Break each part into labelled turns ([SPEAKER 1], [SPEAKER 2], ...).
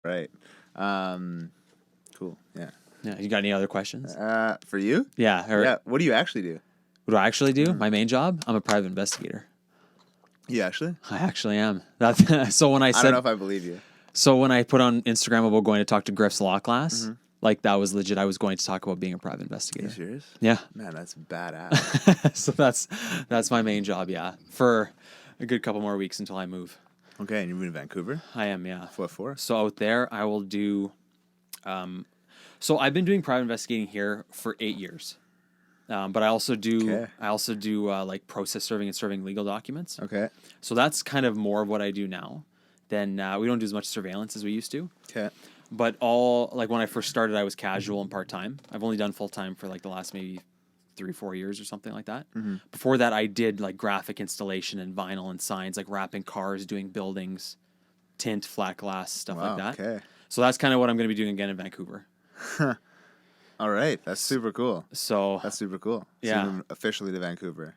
[SPEAKER 1] Right. Cool. Yeah.
[SPEAKER 2] Yeah. You got any other questions?
[SPEAKER 1] For you?
[SPEAKER 2] Yeah.
[SPEAKER 1] Yeah. What do you actually do?
[SPEAKER 2] What do I actually do? My main job? I'm a private investigator.
[SPEAKER 1] You actually?
[SPEAKER 2] I actually am. That's so when I
[SPEAKER 1] don't know if I believe you.
[SPEAKER 2] So when I put on Instagram about going to talk to Griff's law class, like that was legit. I was going to talk about being a private investigator.
[SPEAKER 1] Are you serious?
[SPEAKER 2] Yeah.
[SPEAKER 1] Man, that's badass.
[SPEAKER 2] So that's my main job. Yeah, for a good couple more weeks until I move.
[SPEAKER 1] Okay, and you're moving to Vancouver?
[SPEAKER 2] I am. Yeah.
[SPEAKER 1] What for?
[SPEAKER 2] So out there, I will do. So I've been doing private investigating here for 8 years, but I also do.
[SPEAKER 1] Okay.
[SPEAKER 2] I also do like process serving and serving legal documents.
[SPEAKER 1] Okay.
[SPEAKER 2] So that's kind of more of what I do now. Then we don't do as much surveillance as we used to.
[SPEAKER 1] Okay.
[SPEAKER 2] But like when I first started, I was casual and part-time. I've only done full-time for like the last maybe 3-4 years or something like that. Before that, I did like graphic installation and vinyl and signs, like wrapping cars, doing buildings, tint, flat glass, stuff like that.
[SPEAKER 1] Okay.
[SPEAKER 2] So that's kind of what I'm going to be doing again in Vancouver.
[SPEAKER 1] All right. That's super cool.
[SPEAKER 2] So
[SPEAKER 1] That's super cool.
[SPEAKER 2] Yeah.
[SPEAKER 1] So you're moving officially to Vancouver.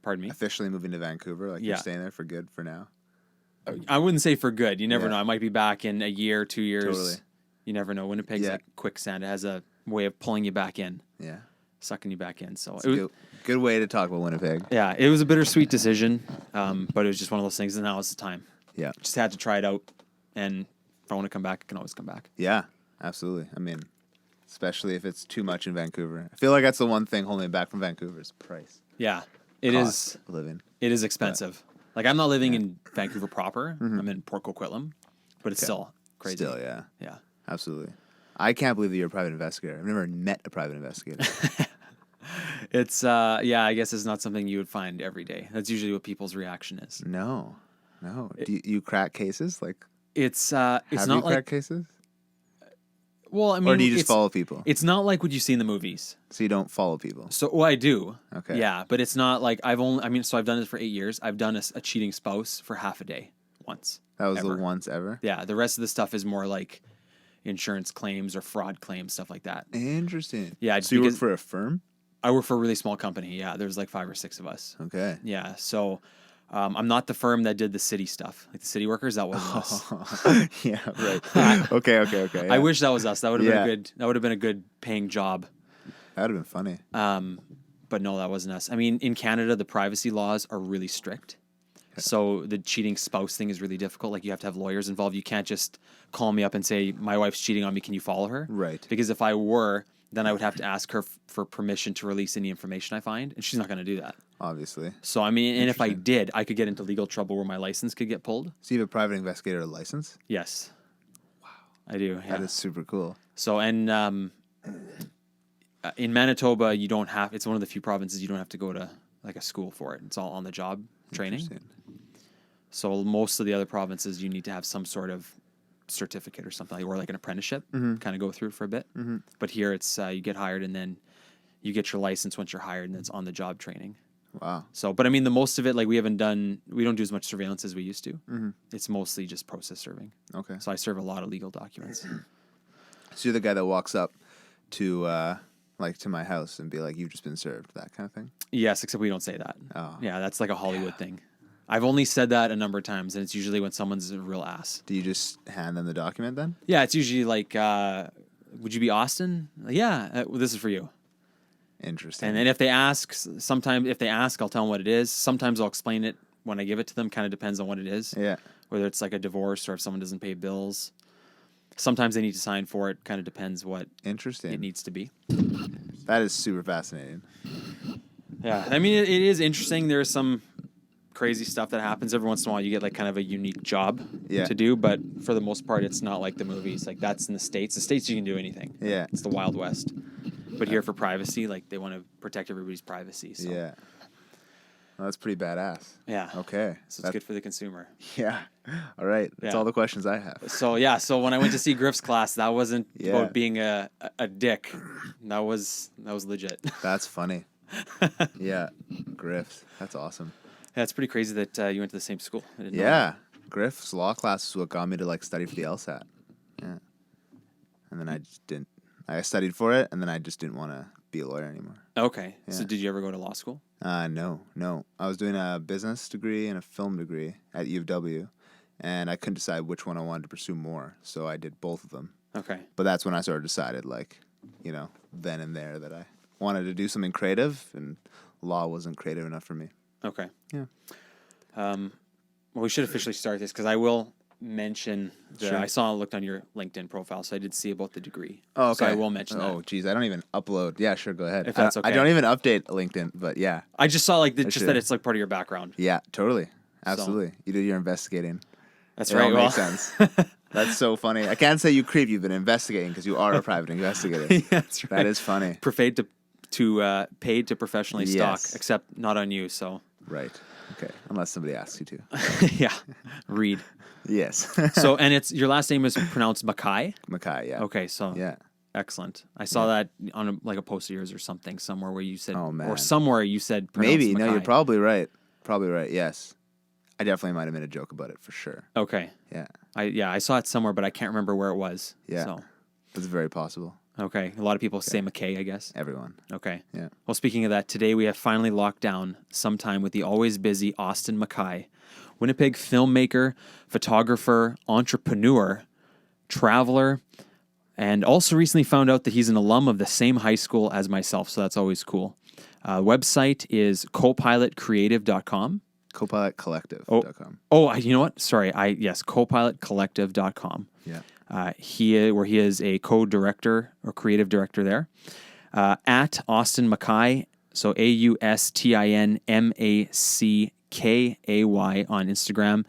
[SPEAKER 2] pardon me.
[SPEAKER 1] Officially moving to Vancouver. Like
[SPEAKER 2] Yeah.
[SPEAKER 1] you're staying there for good for now.
[SPEAKER 2] I wouldn't say for good. You never
[SPEAKER 1] Yeah.
[SPEAKER 2] know. I might be back in a year, 2 years.
[SPEAKER 1] Totally.
[SPEAKER 2] You never know. Winnipeg's
[SPEAKER 1] Yeah.
[SPEAKER 2] like quicksand. It has a way of pulling you back in,
[SPEAKER 1] Yeah.
[SPEAKER 2] sucking you back in. So
[SPEAKER 1] It's a good way to talk about Winnipeg.
[SPEAKER 2] yeah, it was a bittersweet decision, but it was just one of those things, and now is the time.
[SPEAKER 1] Yeah.
[SPEAKER 2] Just had to try it out, and if I want to come back, I can always come back.
[SPEAKER 1] Yeah. Absolutely. I mean, especially if it's too much in Vancouver. I feel like that's the one thing holding me back from Vancouver is price.
[SPEAKER 2] Yeah, it
[SPEAKER 1] Cost
[SPEAKER 2] is.
[SPEAKER 1] of living.
[SPEAKER 2] It is expensive. Like I'm not living in Vancouver proper. I'm in Port Coquitlam, but it's still crazy.
[SPEAKER 1] Still, yeah.
[SPEAKER 2] Yeah.
[SPEAKER 1] Absolutely. I can't believe that you're a private investigator. I've never met a private investigator.
[SPEAKER 2] It's yeah. I guess it's not something you would find every day. That's usually what people's reaction is.
[SPEAKER 1] No. Do you crack cases? Like,
[SPEAKER 2] It's
[SPEAKER 1] have
[SPEAKER 2] not
[SPEAKER 1] you
[SPEAKER 2] like
[SPEAKER 1] cracked cases?
[SPEAKER 2] well, I mean,
[SPEAKER 1] Or do you just
[SPEAKER 2] it's-
[SPEAKER 1] follow people?
[SPEAKER 2] It's not like what you see in the movies.
[SPEAKER 1] So you don't follow people?
[SPEAKER 2] So, well, I do.
[SPEAKER 1] Okay.
[SPEAKER 2] Yeah, but it's not like so I've done this for 8 years. I've done a cheating spouse for half a day once.
[SPEAKER 1] That was
[SPEAKER 2] ever.
[SPEAKER 1] the once ever?
[SPEAKER 2] Yeah, the rest of the stuff is more like insurance claims or fraud claims, stuff like that.
[SPEAKER 1] Interesting.
[SPEAKER 2] Yeah,
[SPEAKER 1] So you work
[SPEAKER 2] because-
[SPEAKER 1] for a firm?
[SPEAKER 2] I work for a really small company. Yeah, there's like 5 or 6 of us.
[SPEAKER 1] Okay.
[SPEAKER 2] Yeah, so I'm not the firm that did the city stuff, like the city workers. That wasn't us.
[SPEAKER 1] Yeah, right. Okay. Yeah.
[SPEAKER 2] I wish that was us. That would have
[SPEAKER 1] Yeah.
[SPEAKER 2] been a good paying job.
[SPEAKER 1] That would have been funny.
[SPEAKER 2] But no, that wasn't us. I mean, in Canada, the privacy laws are really strict. So the cheating spouse thing is really difficult. Like you have to have lawyers involved. You can't just call me up and say, my wife's cheating on me. Can you follow her?
[SPEAKER 1] Right.
[SPEAKER 2] Because if I were, then I would have to ask her for permission to release any information I find. And she's not going to do that.
[SPEAKER 1] Obviously.
[SPEAKER 2] So, I mean, and if I did, I could get into legal trouble where my license could get pulled.
[SPEAKER 1] So you have a private investigator license?
[SPEAKER 2] Yes. Wow. I do. Yeah.
[SPEAKER 1] That is super cool.
[SPEAKER 2] So, and in Manitoba, you don't have, it's one of the few provinces you don't have to go to like a school for it. It's all on the job training.
[SPEAKER 1] Interesting.
[SPEAKER 2] So most of the other provinces, you need to have some sort of certificate or something, or like an apprenticeship, kind of go through for a bit. But here it's you get hired and then you get your license once you're hired, and it's on the job training.
[SPEAKER 1] Wow.
[SPEAKER 2] So, but I mean, the most of it, like we don't do as much surveillance as we used to. It's mostly just process serving.
[SPEAKER 1] Okay.
[SPEAKER 2] So I serve a lot of legal documents.
[SPEAKER 1] So you're the guy that walks up to to my house and be like, "You've just been served," that kind of thing.
[SPEAKER 2] Yes, except we don't say that.
[SPEAKER 1] Oh.
[SPEAKER 2] Yeah, that's like a Hollywood thing. I've only said that a number of times, and it's usually when someone's a real ass.
[SPEAKER 1] Do you just hand them the document then?
[SPEAKER 2] Yeah, it's usually like, would you be Austin? Like, yeah, this is for you.
[SPEAKER 1] Interesting.
[SPEAKER 2] And then if they ask, I'll tell them what it is. Sometimes I'll explain it when I give it to them. Kind of depends on what it is.
[SPEAKER 1] Yeah.
[SPEAKER 2] Whether it's like a divorce or if someone doesn't pay bills. Sometimes they need to sign for it. Kind of depends what
[SPEAKER 1] Interesting.
[SPEAKER 2] it needs to be.
[SPEAKER 1] That is super fascinating.
[SPEAKER 2] Yeah, I mean, it is interesting. There's some crazy stuff that happens every once in a while. You get like kind of a unique job to do, but for the most part, it's not like the movies. Like that's in the States. The States, you can do anything.
[SPEAKER 1] Yeah.
[SPEAKER 2] It's the Wild West. But here for privacy, like they want to protect everybody's privacy. So.
[SPEAKER 1] Yeah. Well, that's pretty badass.
[SPEAKER 2] Yeah.
[SPEAKER 1] Okay.
[SPEAKER 2] So it's good for the consumer.
[SPEAKER 1] Yeah. All right. That's all the questions I have.
[SPEAKER 2] So yeah. So when I went to see Griff's class, that wasn't about being a dick. That was legit.
[SPEAKER 1] That's funny. Yeah. Griff's. That's awesome.
[SPEAKER 2] Yeah, it's pretty crazy that you went to the same school. I didn't know
[SPEAKER 1] Yeah. Griff's law class is what got me to like study for the LSAT. Yeah. And then I just didn't. I studied for it, and then I just didn't want to be a lawyer anymore.
[SPEAKER 2] Okay.
[SPEAKER 1] Yeah.
[SPEAKER 2] So did you ever go to law school?
[SPEAKER 1] No. I was doing a business degree and a film degree at U of W, and I couldn't decide which one I wanted to pursue more. So I did both of them.
[SPEAKER 2] Okay.
[SPEAKER 1] But that's when I sort of decided, like, then and there that I wanted to do something creative, and law wasn't creative enough for me.
[SPEAKER 2] Okay.
[SPEAKER 1] Yeah.
[SPEAKER 2] Well, we should officially start this because I will mention
[SPEAKER 1] Sure.
[SPEAKER 2] I looked on your LinkedIn profile, so I did see about the degree.
[SPEAKER 1] Oh, okay.
[SPEAKER 2] So I will mention that.
[SPEAKER 1] Oh, geez, I don't even upload. Yeah, sure, go ahead.
[SPEAKER 2] If that's okay.
[SPEAKER 1] I don't even update LinkedIn, but yeah.
[SPEAKER 2] I just saw that
[SPEAKER 1] should.
[SPEAKER 2] it's like part of your background.
[SPEAKER 1] Yeah, totally. Absolutely. You did your investigating.
[SPEAKER 2] That's
[SPEAKER 1] It
[SPEAKER 2] right.
[SPEAKER 1] all makes sense. That's so funny. I can't say you creep. You've been investigating because you are a private investigator.
[SPEAKER 2] Yeah, that's right.
[SPEAKER 1] That is funny.
[SPEAKER 2] Paid to professionally
[SPEAKER 1] Yes.
[SPEAKER 2] stalk, except not on you. So
[SPEAKER 1] Right. Okay. Unless somebody asks you to.
[SPEAKER 2] yeah, read.
[SPEAKER 1] Yes.
[SPEAKER 2] So and your last name is pronounced MacKay.
[SPEAKER 1] MacKay, yeah.
[SPEAKER 2] Okay, so
[SPEAKER 1] Yeah.
[SPEAKER 2] excellent. I saw that on a post of yours or something somewhere where you said,
[SPEAKER 1] Oh, man.
[SPEAKER 2] or somewhere you said pronounced
[SPEAKER 1] Maybe. No,
[SPEAKER 2] MacKay.
[SPEAKER 1] you're probably right. Probably right. Yes. I definitely might have made a joke about it for sure.
[SPEAKER 2] Okay.
[SPEAKER 1] Yeah.
[SPEAKER 2] I saw it somewhere, but I can't remember where it was.
[SPEAKER 1] Yeah.
[SPEAKER 2] So
[SPEAKER 1] That's very possible.
[SPEAKER 2] okay, a lot of people say MacKay, I guess.
[SPEAKER 1] Everyone.
[SPEAKER 2] Okay.
[SPEAKER 1] Yeah.
[SPEAKER 2] Well, speaking of that, today we have finally locked down some time with the always busy Austin MacKay, Winnipeg filmmaker, photographer, entrepreneur, traveler, and also recently found out that he's an alum of the same high school as myself, so that's always cool. Website is copilotcreative.com.
[SPEAKER 1] Copilotcollective.com.
[SPEAKER 2] You know what? Sorry. Copilotcollective.com.
[SPEAKER 1] Yeah.
[SPEAKER 2] He is a co-director or creative director there. At Austin MacKay, so AustinMackay on Instagram,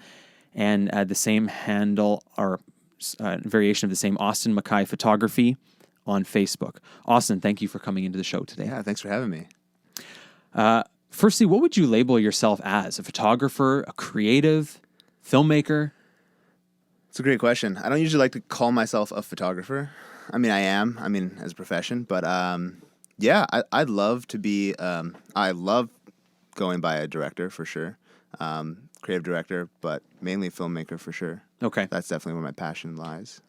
[SPEAKER 2] and the same handle or variation of the same Austin MacKay Photography on Facebook. Austin, thank you for coming into the show today.
[SPEAKER 1] Yeah, thanks for having me.
[SPEAKER 2] Firstly, what would you label yourself as? A photographer, a creative, filmmaker?
[SPEAKER 1] It's a great question. I don't usually like to call myself a photographer. I mean, I am. I mean, as a profession. But, yeah, I'd love to be... I love going by a director, for sure. Creative director, but mainly filmmaker, for sure.
[SPEAKER 2] Okay.
[SPEAKER 1] That's definitely where my passion lies.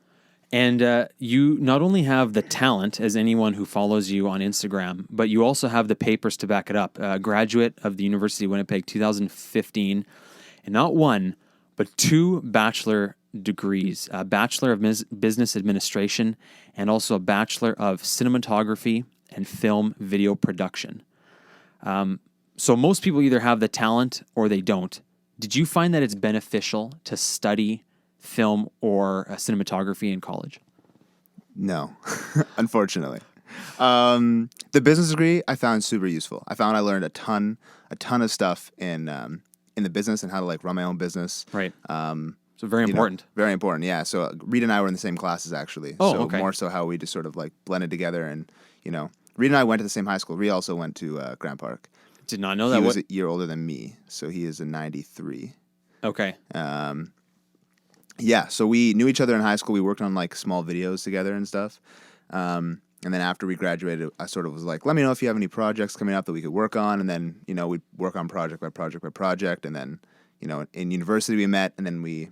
[SPEAKER 2] And you not only have the talent, as anyone who follows you on Instagram, but you also have the papers to back it up. Graduate of the University of Winnipeg, 2015, and not one, but 2 bachelor degrees, a Bachelor of Business Administration and also a Bachelor of Cinematography and Film Video Production. So most people either have the talent or they don't. Did you find that it's beneficial to study film or cinematography in college?
[SPEAKER 1] No, unfortunately. The business degree I found super useful. I found I learned a ton of stuff in the business and how to like run my own business.
[SPEAKER 2] Right. So very important.
[SPEAKER 1] Very important, yeah. So Reed and I were in the same classes actually.
[SPEAKER 2] Oh,
[SPEAKER 1] so
[SPEAKER 2] okay.
[SPEAKER 1] More so how we just sort of like blended together, and Reed and I went to the same high school. Reed also went to Grand Park.
[SPEAKER 2] Did not know that.
[SPEAKER 1] He was a year older than me, so he is a 93.
[SPEAKER 2] Okay.
[SPEAKER 1] Yeah, so we knew each other in high school. We worked on like small videos together and stuff. And then after we graduated, I sort of was like, let me know if you have any projects coming up that we could work on. And then, we'd work on project by project by project. And then, in university we met, and then we,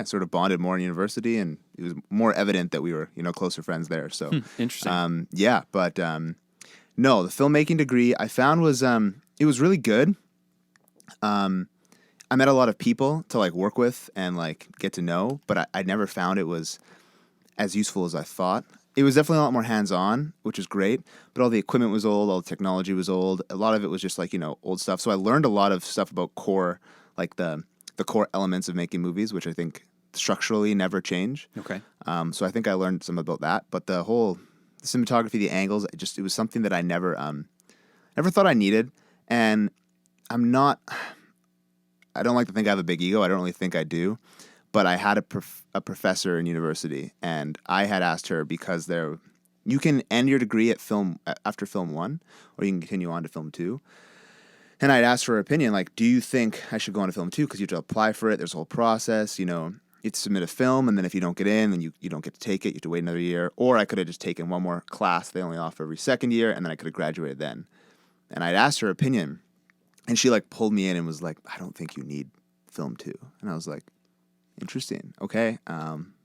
[SPEAKER 1] sort of bonded more in university. And it was more evident that we were, closer friends there. So,
[SPEAKER 2] interesting.
[SPEAKER 1] But no, the filmmaking degree I found was, it was really good. I met a lot of people to like work with and like get to know, but I never found it was as useful as I thought. It was definitely a lot more hands-on, which is great, but all the equipment was old, all the technology was old. A lot of it was just like, old stuff. So I learned a lot of stuff about core, like the core elements of making movies, which I think structurally never change.
[SPEAKER 2] Okay.
[SPEAKER 1] So I think I learned some about that, but the cinematography, the angles, it was something that I never thought I needed. And I don't like to think I have a big ego. I don't really think I do. But I had a professor in university, and I had asked her because you can end your degree after film 1, or you can continue on to film 2. And I'd asked for her opinion, like, do you think I should go on to film 2? Because you have to apply for it. There's a whole process, you have to submit a film, and then if you don't get in, then you don't get to take it. You have to wait another year. Or I could have just taken one more class they only offer every second year, and then I could have graduated then. And I'd asked her opinion, and she like pulled me in and was like, I don't think you need film 2. And I was like, interesting. Okay.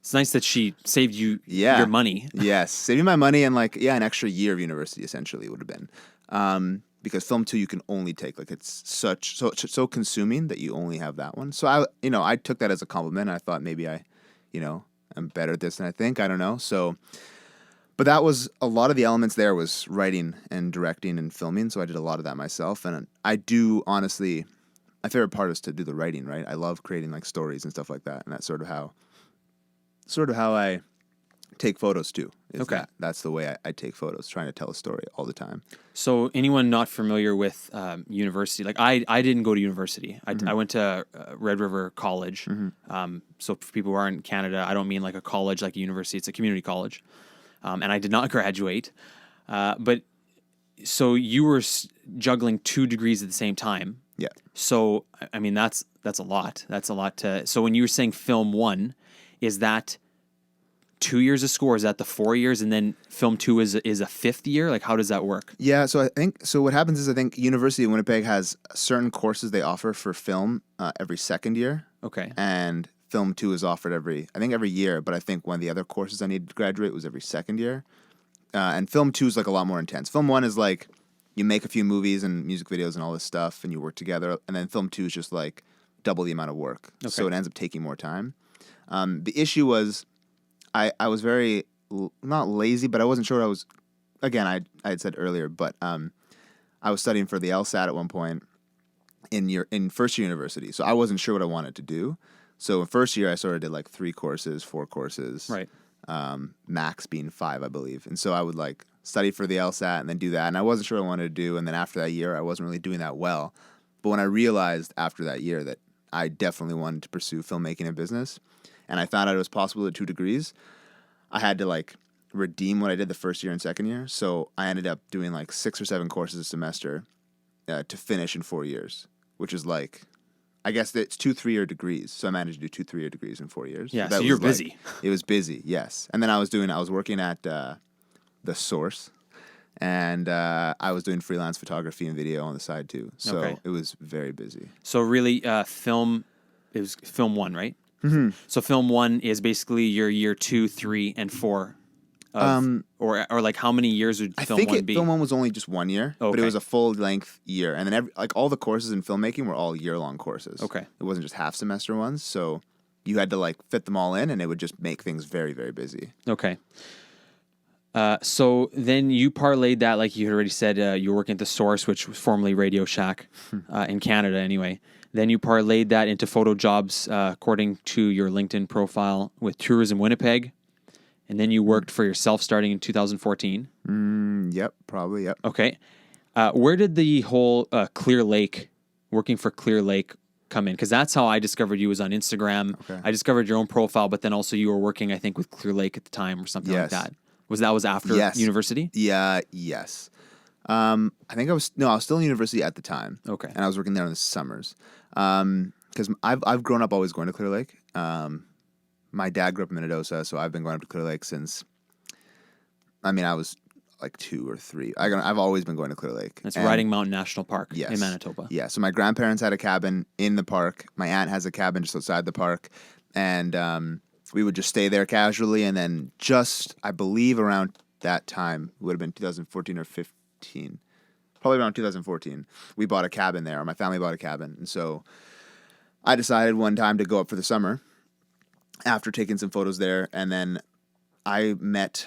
[SPEAKER 2] It's nice that she saved you your money.
[SPEAKER 1] Yes. Saving my money and like, an extra year of university essentially would have been. because film 2 you can only take, like, it's so consuming that you only have that one. So I took that as a compliment. I thought maybe I'm better at this than I think. I don't know. So, but that was a lot of the elements there was writing and directing and filming. So I did a lot of that myself. And I do honestly, my favorite part is to do the writing, right? I love creating like stories and stuff like that. And that's sort of how I take photos too.
[SPEAKER 2] Okay.
[SPEAKER 1] That's the way I take photos, trying to tell a story all the time.
[SPEAKER 2] So anyone not familiar with university, like I didn't go to university. I went to Red River College. So for people who aren't in Canada, I don't mean like a college, like a university. It's a community college. And I did not graduate. But so you were juggling 2 degrees at the same time.
[SPEAKER 1] Yeah.
[SPEAKER 2] So, I mean, that's a lot. That's a lot to... So when you were saying film 1, is that 2 years of school, or is that the 4 years, and then film 2 is a 5th year? Like, how does that work?
[SPEAKER 1] Yeah, so what happens is I think University of Winnipeg has certain courses they offer for film every second year.
[SPEAKER 2] Okay.
[SPEAKER 1] And film 2 is offered every year, but I think one of the other courses I needed to graduate was every second year. And film 2 is like a lot more intense. Film 1 is like you make a few movies and music videos and all this stuff and you work together, and then film 2 is just like double the amount of work. Okay. So it ends up taking more time. The issue was I was very, not lazy, but I wasn't sure what I was, again, I had said earlier, but I was studying for the LSAT at one point in first year university. So I wasn't sure what I wanted to do. So in first year, I sort of did like 3 courses, 4 courses.
[SPEAKER 2] Right.
[SPEAKER 1] Max being 5, I believe. And so I would like study for the LSAT and then do that. And I wasn't sure what I wanted to do. And then after that year, I wasn't really doing that well. But when I realized after that year that I definitely wanted to pursue filmmaking and business, and I found out it was possible at 2 degrees, I had to like redeem what I did the first year and second year. So I ended up doing like 6 or 7 courses a semester to finish in 4 years, which is like, I guess it's 2 3-year degrees. So I managed to do 2 3-year degrees in 4 years.
[SPEAKER 2] Yeah, so you're busy.
[SPEAKER 1] It was busy, yes. And then I was working at The Source, and I was doing freelance photography and video on the side too. So It was very busy.
[SPEAKER 2] So really, it was film 1, right? Mm-hmm. So film 1 is basically your year 2, 3, and 4. Or like how many years would film 1 be?
[SPEAKER 1] Film 1 was only just 1 year, but it was a full length year, and then all the courses in filmmaking were all year long courses.
[SPEAKER 2] Okay,
[SPEAKER 1] it wasn't just half semester ones, so you had to like fit them all in, and it would just make things very, very busy.
[SPEAKER 2] Okay. So then you parlayed that, like you had already said, you were working at The Source, which was formerly Radio Shack in Canada anyway. Then you parlayed that into photo jobs, according to your LinkedIn profile, with Tourism Winnipeg. And then you worked for yourself starting in 2014.
[SPEAKER 1] Yep, probably, yep.
[SPEAKER 2] Okay. Where did the whole Clear Lake, working for Clear Lake, come in? Because that's how I discovered you, was on Instagram. Okay. I discovered your own profile, but then also you were working, I think, with Clear Lake at the time or something like that. Was after university?
[SPEAKER 1] Yeah, yes. I think I was still in university at the time.
[SPEAKER 2] Okay.
[SPEAKER 1] And I was working there in the summers. Because I've grown up always going to Clear Lake. My dad grew up in Minnedosa, so I've been going up to Clear Lake since, I was like 2 or 3. I've always been going to Clear Lake.
[SPEAKER 2] That's Riding Mountain National Park in Manitoba.
[SPEAKER 1] Yeah, so my grandparents had a cabin in the park. My aunt has a cabin just outside the park. And we would just stay there casually. And then I believe around that time, it would have been 2014 or 15, probably around 2014, we bought a cabin there. My family bought a cabin. And so I decided one time to go up for the summer after taking some photos there. And then I met,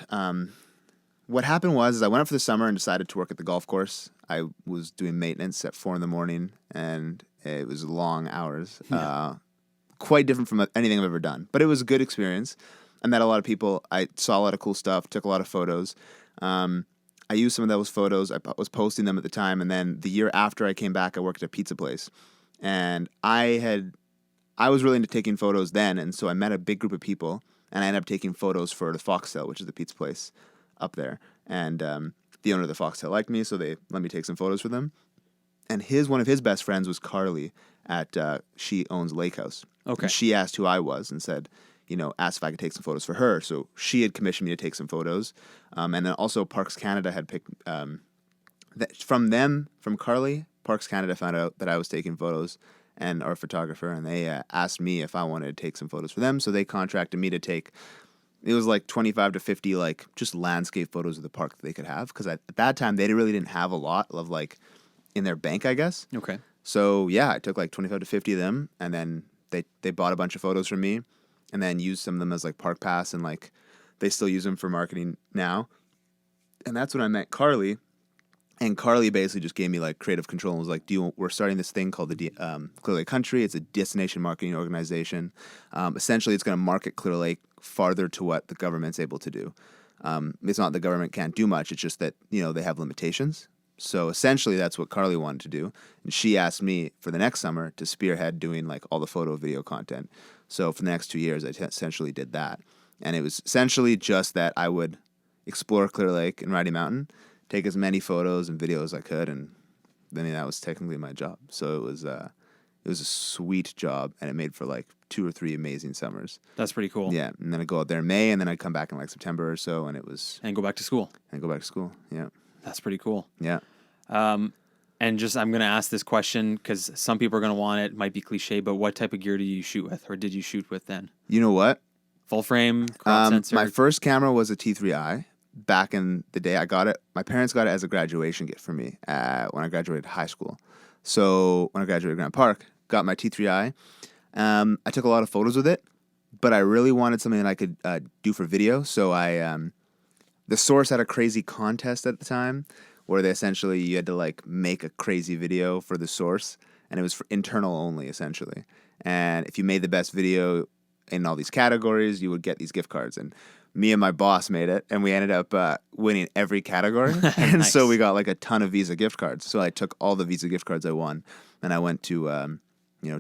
[SPEAKER 1] what happened was I went up for the summer and decided to work at the golf course. I was doing maintenance at 4 a.m, and it was long hours. Yeah. Quite different from anything I've ever done, but it was a good experience. I met a lot of people. I saw a lot of cool stuff, took a lot of photos. I used some of those photos. I was posting them at the time. And then the year after I came back, I worked at a pizza place, and I was really into taking photos then. And so I met a big group of people, and I ended up taking photos for the Foxtail, which is the pizza place up there. And the owner of the Foxtail liked me, so they let me take some photos for them. And one of his best friends was Carly she owns Lake House.
[SPEAKER 2] Okay.
[SPEAKER 1] And she asked who I was and said, asked if I could take some photos for her. So she had commissioned me to take some photos. And then also Parks Canada had picked, from Carly, Parks Canada found out that I was taking photos and are a photographer, and they asked me if I wanted to take some photos for them. So they contracted me to take, it was like 25 to 50, like just landscape photos of the park that they could have. Because at that time, they really didn't have a lot of like in their bank, I guess.
[SPEAKER 2] Okay.
[SPEAKER 1] So yeah, I took like 25 to 50 of them, and then they bought a bunch of photos from me, and then used some of them as like park pass, and like they still use them for marketing now. And that's when I met Carly, and Carly basically just gave me like creative control and was like, we're starting this thing called the Clear Lake Country. It's a destination marketing organization. Essentially, it's going to market Clear Lake farther to what the government's able to do. It's not the government can't do much. It's just that, they have limitations. So essentially, that's what Carly wanted to do. And she asked me for the next summer to spearhead doing like all the photo video content. So for the next 2 years, I essentially did that. And it was essentially just that I would explore Clear Lake and Rocky Mountain, take as many photos and videos as I could, and then that was technically my job. So it was a sweet job, and it made for like 2 or 3 amazing summers.
[SPEAKER 2] That's pretty cool.
[SPEAKER 1] Yeah, and then I'd go out there in May, and then I'd come back in like September or so, and it was...
[SPEAKER 2] And go back to school.
[SPEAKER 1] Yeah.
[SPEAKER 2] That's pretty cool.
[SPEAKER 1] Yeah.
[SPEAKER 2] And just, I'm going to ask this question because some people are going to want it. It might be cliche, but what type of gear do you shoot with, or did you shoot with then?
[SPEAKER 1] You know what?
[SPEAKER 2] Full frame, crop sensor?
[SPEAKER 1] My first camera was a T3i. Back in the day, I got it. My parents got it as a graduation gift for me when I graduated high school. So when I graduated Grand Park, got my T3i. I took a lot of photos with it, but I really wanted something that I could do for video. So the Source had a crazy contest at the time where you had to like make a crazy video for the Source, and it was for internal only essentially. And if you made the best video in all these categories, you would get these gift cards. And me and my boss made it, and we ended up winning every category. And
[SPEAKER 2] Nice.
[SPEAKER 1] So we got like a ton of Visa gift cards. So I took all the Visa gift cards I won, and I went to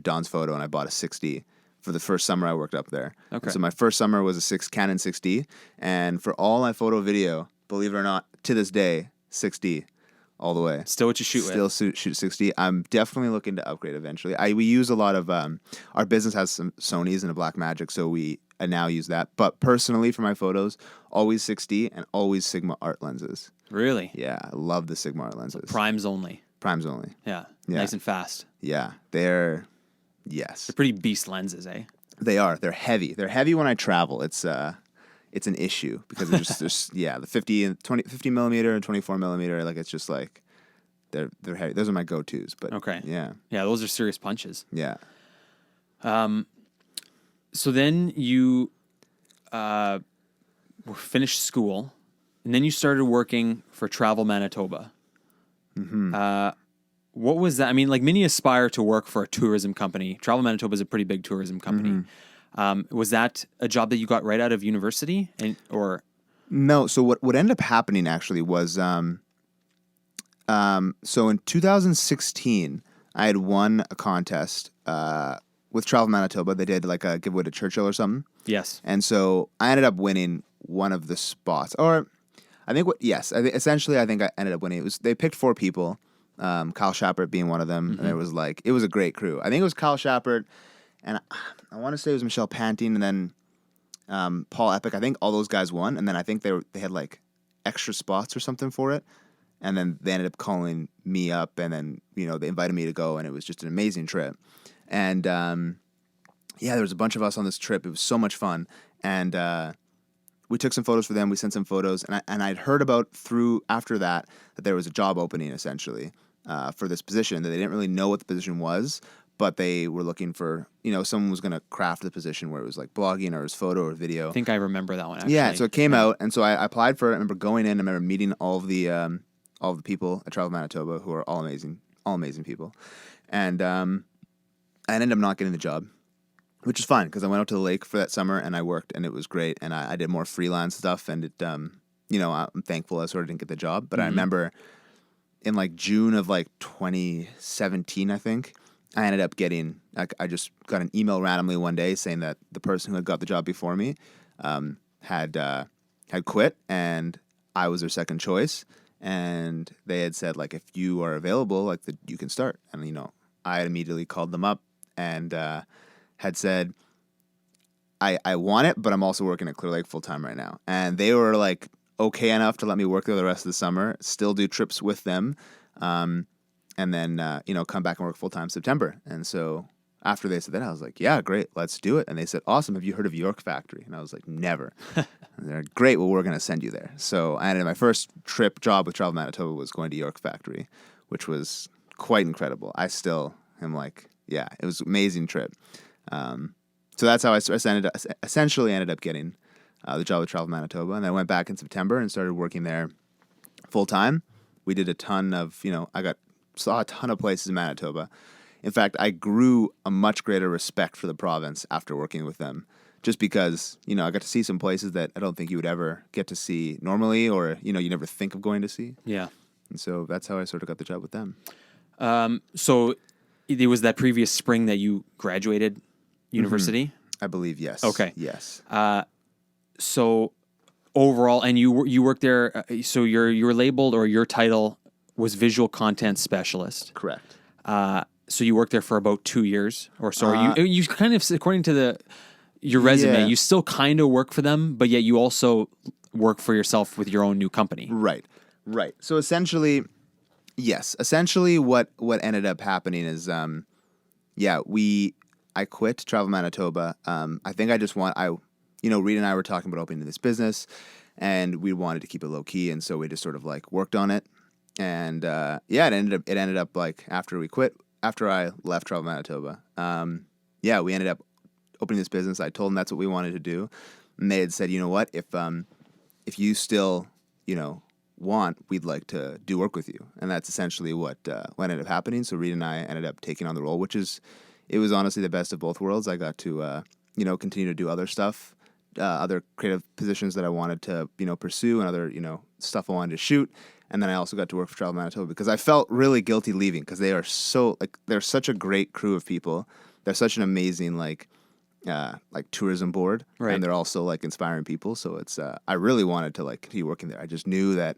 [SPEAKER 1] Don's Photo, and I bought a 6D for the first summer I worked up there.
[SPEAKER 2] Okay.
[SPEAKER 1] And so my first summer was a Canon 6D, and for all my photo video, believe it or not, to this day, 6D all the way.
[SPEAKER 2] Still what you shoot with?
[SPEAKER 1] Still shoot 6D. I'm definitely looking to upgrade eventually. We use a lot of our business has some Sonys and a Blackmagic, so we now use that. But personally, for my photos, always 6D and always Sigma Art lenses.
[SPEAKER 2] Really?
[SPEAKER 1] Yeah, I love the Sigma Art lenses.
[SPEAKER 2] Primes only.
[SPEAKER 1] Primes only.
[SPEAKER 2] Yeah.
[SPEAKER 1] Yeah.
[SPEAKER 2] Nice and fast.
[SPEAKER 1] Yeah, they're
[SPEAKER 2] Pretty beast lenses, eh?
[SPEAKER 1] They are. They're heavy. They're heavy when I travel. It's an issue because there's the 50 millimeter and 24 millimeter. Like it's just like they're heavy. Those are my go-tos. But
[SPEAKER 2] Okay.
[SPEAKER 1] Yeah.
[SPEAKER 2] Yeah, those are serious punches.
[SPEAKER 1] Yeah.
[SPEAKER 2] So then you finished school, and then you started working for Travel Manitoba. Mm-hmm. What was that? I mean, like many aspire to work for a tourism company. Travel Manitoba is a pretty big tourism company. Mm-hmm. Was that a job that you got right out of university, or?
[SPEAKER 1] No. So what ended up happening actually was, so in 2016, I had won a contest with Travel Manitoba. They did like a giveaway to Churchill or something.
[SPEAKER 2] Yes.
[SPEAKER 1] And so I ended up winning one of the spots, or I think essentially I ended up winning. They picked 4 people. Kyle Shappert being one of them, mm-hmm. And it was a great crew. I think it was Kyle Shappert, and I want to say it was Michelle Panting, and then Paul Epic. I think all those guys won, and then I think they had like extra spots or something for it, and then they ended up calling me up, and then they invited me to go, and it was just an amazing trip, and there was a bunch of us on this trip. It was so much fun, and we took some photos for them. We sent some photos, and I'd heard about after that there was a job opening essentially for this position that they didn't really know what the position was, but they were looking for someone was going to craft the position where it was like blogging or it was photo or video.
[SPEAKER 2] I think I remember that one. Actually.
[SPEAKER 1] Yeah, so it came out, and so I applied for it. I remember going in. I remember meeting all of the people at Travel Manitoba who are all amazing people, and I ended up not getting the job. Which is fine because I went out to the lake for that summer and I worked and it was great, and I did more freelance stuff, and it I'm thankful I sort of didn't get the job, but I remember in like June of like 2017 I think I ended up getting I just got an email randomly one day saying that the person who had got the job before me had quit and I was their second choice, and they had said like if you are available like you can start, and I had immediately called them up and had said, I want it, but I'm also working at Clear Lake full time right now. And they were like okay enough to let me work there the rest of the summer, still do trips with them, and then come back and work full time September. And so after they said that, I was like, yeah, great, let's do it. And they said, awesome, have you heard of York Factory? And I was like, never. And they're like, great, well, we're going to send you there. So I ended my first job with Travel Manitoba was going to York Factory, which was quite incredible. I still am like, yeah, it was an amazing trip. So that's how I essentially ended up getting the job with Travel Manitoba. And I went back in September and started working there full time. We did a ton of, saw a ton of places in Manitoba. In fact, I grew a much greater respect for the province after working with them, just because, I got to see some places that I don't think you would ever get to see normally, or, you never think of going to see.
[SPEAKER 2] Yeah.
[SPEAKER 1] And so that's how I sort of got the job with them.
[SPEAKER 2] So it was that previous spring that you graduated university?
[SPEAKER 1] I believe, yes.
[SPEAKER 2] Okay.
[SPEAKER 1] Yes.
[SPEAKER 2] So overall, and you worked there, so your labeled, or your title was visual content specialist.
[SPEAKER 1] Correct.
[SPEAKER 2] So you worked there for about 2 years or so. You kind of, according to your resume, you still kind of work for them, but yet you also work for yourself with your own new company.
[SPEAKER 1] Right. So essentially, yes. Essentially, what ended up happening is, I quit Travel Manitoba. I think I just Reed and I were talking about opening this business, and we wanted to keep it low key, and so we just sort of like worked on it. And it ended up like after I left Travel Manitoba, we ended up opening this business. I told them that's what we wanted to do, and they had said, you know what, if you still want, we'd like to do work with you. And that's essentially what ended up happening. So Reed and I ended up taking on the role, it was honestly the best of both worlds. I got to continue to do other stuff, other creative positions that I wanted to pursue, and other stuff I wanted to shoot. And then I also got to work for Travel Manitoba because I felt really guilty leaving, because they are they're such a great crew of people. They're such an amazing tourism board,
[SPEAKER 2] right.
[SPEAKER 1] And they're also inspiring people. So it's I really wanted to continue working there. I just knew that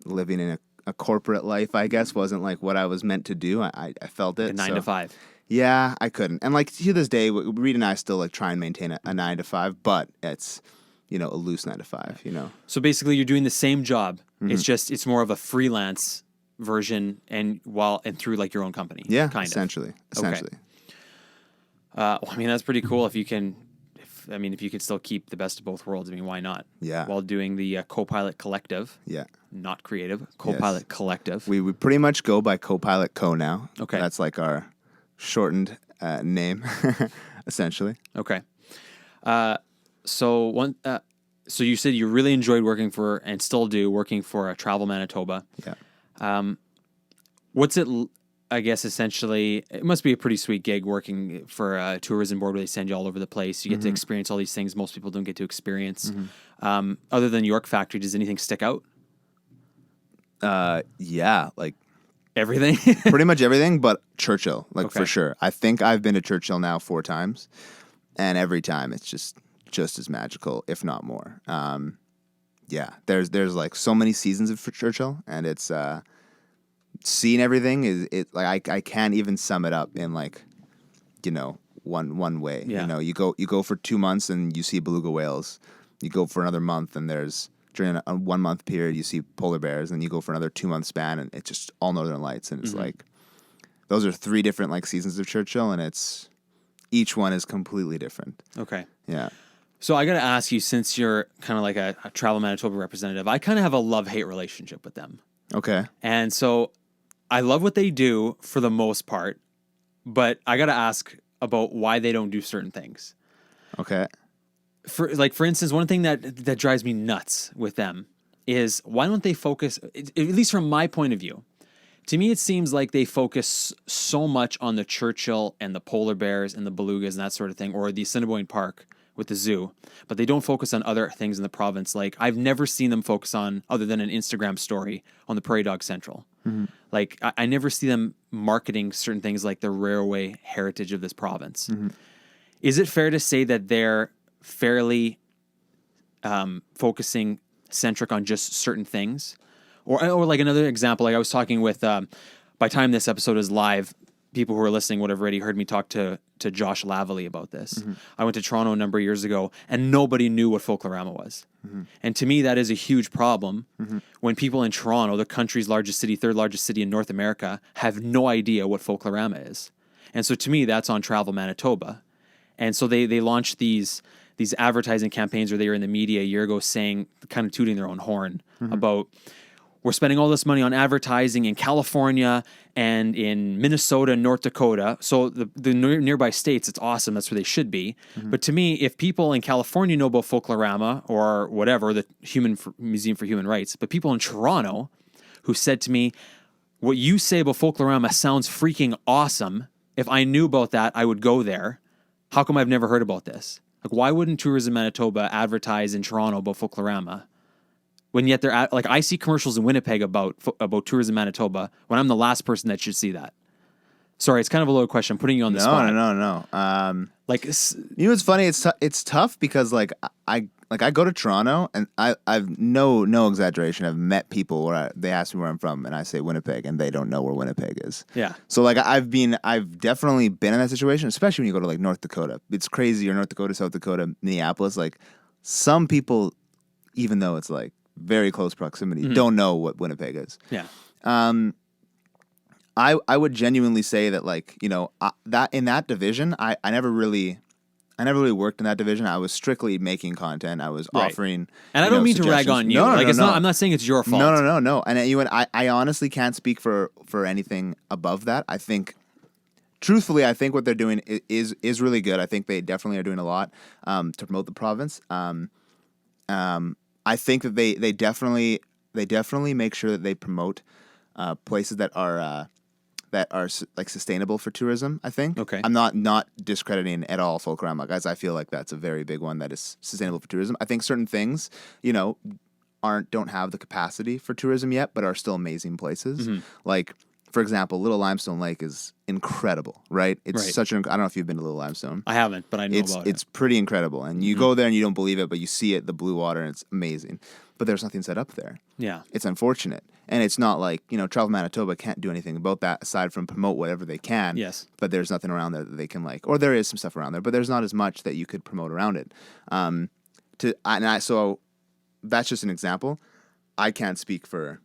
[SPEAKER 1] living in a corporate life, I guess, wasn't what I was meant to do. I felt it.
[SPEAKER 2] 9 to 5.
[SPEAKER 1] Yeah, I couldn't. And to this day, Reed and I still try and maintain a 9 to 5, but it's a loose 9 to 5.
[SPEAKER 2] So basically, you're doing the same job. Mm-hmm. It's more of a freelance version, and through your own company.
[SPEAKER 1] Yeah,
[SPEAKER 2] kind
[SPEAKER 1] essentially.
[SPEAKER 2] of. Okay. That's pretty cool. If you can still keep the best of both worlds, why not?
[SPEAKER 1] Yeah.
[SPEAKER 2] While doing the Copilot Collective.
[SPEAKER 1] Yeah.
[SPEAKER 2] Not creative. Copilot Collective.
[SPEAKER 1] We pretty much go by Copilot Co now.
[SPEAKER 2] Okay.
[SPEAKER 1] That's our shortened name, essentially.
[SPEAKER 2] Okay. So you said you really enjoyed working for, and still do, working for Travel Manitoba.
[SPEAKER 1] Yeah.
[SPEAKER 2] What's it? I guess essentially, it must be a pretty sweet gig working for a tourism board where they send you all over the place. You get to experience all these things most people don't get to experience. Mm-hmm. Other than York Factory, does anything stick out?
[SPEAKER 1] Yeah,
[SPEAKER 2] everything.
[SPEAKER 1] Pretty much everything, but Churchill,
[SPEAKER 2] Okay.
[SPEAKER 1] For sure. I think I've been to Churchill now 4 times, and every time it's just as magical, if not more. There's so many seasons of Churchill, and it's seeing everything I can't even sum it up in one way.
[SPEAKER 2] Yeah.
[SPEAKER 1] You go for 2 months and you see beluga whales. You go for another month and during a 1 month period you see polar bears, and you go for another 2 month span and it's just all northern lights, and it's those are 3 different seasons of Churchill, and each one is completely different.
[SPEAKER 2] Okay.
[SPEAKER 1] Yeah.
[SPEAKER 2] So I got to ask you, since you're kind of a Travel Manitoba representative, I kind of have a love-hate relationship with them.
[SPEAKER 1] Okay.
[SPEAKER 2] And so I love what they do for the most part, but I got to ask about why they don't do certain things.
[SPEAKER 1] Okay.
[SPEAKER 2] For instance, one thing that drives me nuts with them is, why don't they focus, at least from my point of view, to me it seems like they focus so much on the Churchill and the polar bears and the belugas and that sort of thing, or the Assiniboine Park with the zoo, but they don't focus on other things in the province. I've never seen them focus on, other than an Instagram story, on the Prairie Dog Central. Mm-hmm. I never see them marketing certain things like the railway heritage of this province. Mm-hmm. Is it fair to say that they're fairly focusing centric on just certain things? Or another example, I was talking with, by the time this episode is live, people who are listening would have already heard me talk to Josh Lavallee about this. Mm-hmm. I went to Toronto a number of years ago, and nobody knew what Folklorama was. Mm-hmm. And to me, that is a huge problem when people in Toronto, the country's largest city, 3rd largest city in North America, have no idea what Folklorama is. And so to me, that's on Travel Manitoba. And so they launched these advertising campaigns where they were in the media a year ago saying, kind of tooting their own horn about we're spending all this money on advertising in California and in Minnesota and North Dakota. So the nearby states, it's awesome. That's where they should be. But to me, if people in California know about Folklorama or whatever, the Museum for Human Rights, but people in Toronto who said to me, what you say about Folklorama sounds freaking awesome. If I knew about that, I would go there. How come I've never heard about this? Like, why wouldn't Tourism Manitoba advertise in Toronto about Folklorama? When yet they're like, I see commercials in Winnipeg about Tourism Manitoba when I'm the last person that should see that. Sorry, it's kind of a loaded question. I'm putting you on the spot.
[SPEAKER 1] No.
[SPEAKER 2] Like,
[SPEAKER 1] you know what's funny? It's tough because like I go to Toronto and I've no exaggeration. I've met people where they ask me where I'm from and I say Winnipeg and they don't know where Winnipeg is.
[SPEAKER 2] Yeah.
[SPEAKER 1] So like I've definitely been in that situation, especially when you go to like North Dakota. It's crazy. Or North Dakota, South Dakota, Minneapolis. Like some people, even though it's like very close proximity, don't know what Winnipeg is.
[SPEAKER 2] Yeah.
[SPEAKER 1] I would genuinely say that like, you know, that in that division, I never really worked in that division. I was strictly making content. I was offering,
[SPEAKER 2] and I don't mean to rag on you.
[SPEAKER 1] No,
[SPEAKER 2] like
[SPEAKER 1] no,
[SPEAKER 2] it's
[SPEAKER 1] no.
[SPEAKER 2] not. I'm not saying it's your fault.
[SPEAKER 1] No. And I honestly can't speak for anything above that. I think, truthfully, I think what they're doing is really good. I think they definitely are doing a lot to promote the province. I think that they definitely make sure that they promote places that are like sustainable for tourism. I think.
[SPEAKER 2] Okay.
[SPEAKER 1] I'm not discrediting at all Folklorama, guys. I feel like that's a very big one that is sustainable for tourism. I think certain things, you know, don't have the capacity for tourism yet, but are still amazing places. Like, for example, Little Limestone Lake is incredible, right? It's such an. I don't know if you've been to Little Limestone.
[SPEAKER 2] I haven't, but I know about it.
[SPEAKER 1] It's pretty incredible, and you go there and you don't believe it, but you see it, the blue water, and it's amazing. But there's nothing set up there.
[SPEAKER 2] Yeah,
[SPEAKER 1] it's unfortunate, and it's not like, you know, Travel Manitoba can't do anything about that aside from promote whatever they can.
[SPEAKER 2] Yes,
[SPEAKER 1] but there's nothing around there that they can like, or there is some stuff around there, but there's not as much that you could promote around it. So that's just an example. I can't speak for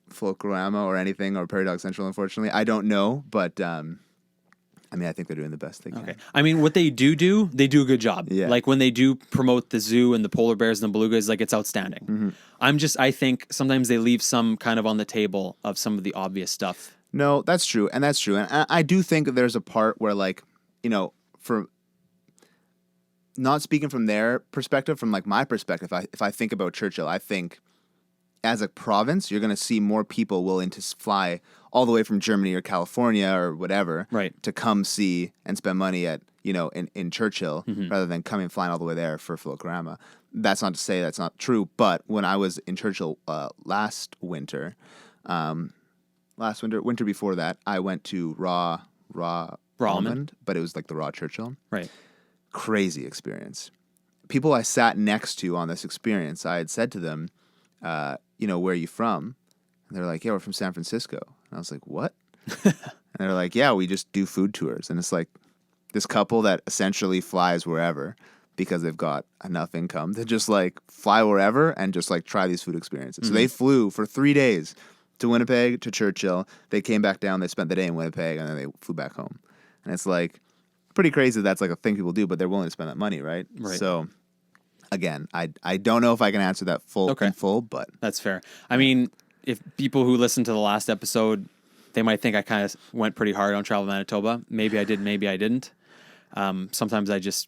[SPEAKER 1] Folklorama or anything or Prairie Dog Central, unfortunately. I don't know, but I mean, I think they're doing the best they can.
[SPEAKER 2] Okay. I mean, what they do, they do a good job.
[SPEAKER 1] Yeah.
[SPEAKER 2] Like when they do promote the zoo and the polar bears and the belugas, like it's outstanding. I think sometimes they leave some kind of on the table of some of the obvious stuff.
[SPEAKER 1] No, that's true. And I do think that there's a part where, like, you know, for not speaking from their perspective, from like my perspective, if I think about Churchill, I think as a province, you're going to see more people willing to fly all the way from Germany or California or whatever to come see and spend money at, you know, in Churchill rather than flying all the way there for Folklorama. That's not to say that's not true, but when I was in Churchill winter before that, I went to Raw Almond, but it was like the Raw Churchill.
[SPEAKER 2] Right. Crazy
[SPEAKER 1] experience. People I sat next to on this experience, I had said to them, you know, where are you from? And they're like, yeah, we're from San Francisco. And I was like, what? And they're like, yeah, we just do food tours. And it's like this couple that essentially flies wherever because they've got enough income to just like fly wherever and just like try these food experiences. So they flew for 3 days to Winnipeg, to Churchill. They came back down, they spent the day in Winnipeg, and then they flew back home. And it's like pretty crazy that's like a thing people do, but they're willing to spend that money, right? So again, I don't know if I can answer that in full, but
[SPEAKER 2] that's fair. I mean, if people who listen to the last episode, they might think I kind of went pretty hard on Travel Manitoba. Maybe I did, maybe I didn't. Sometimes I just,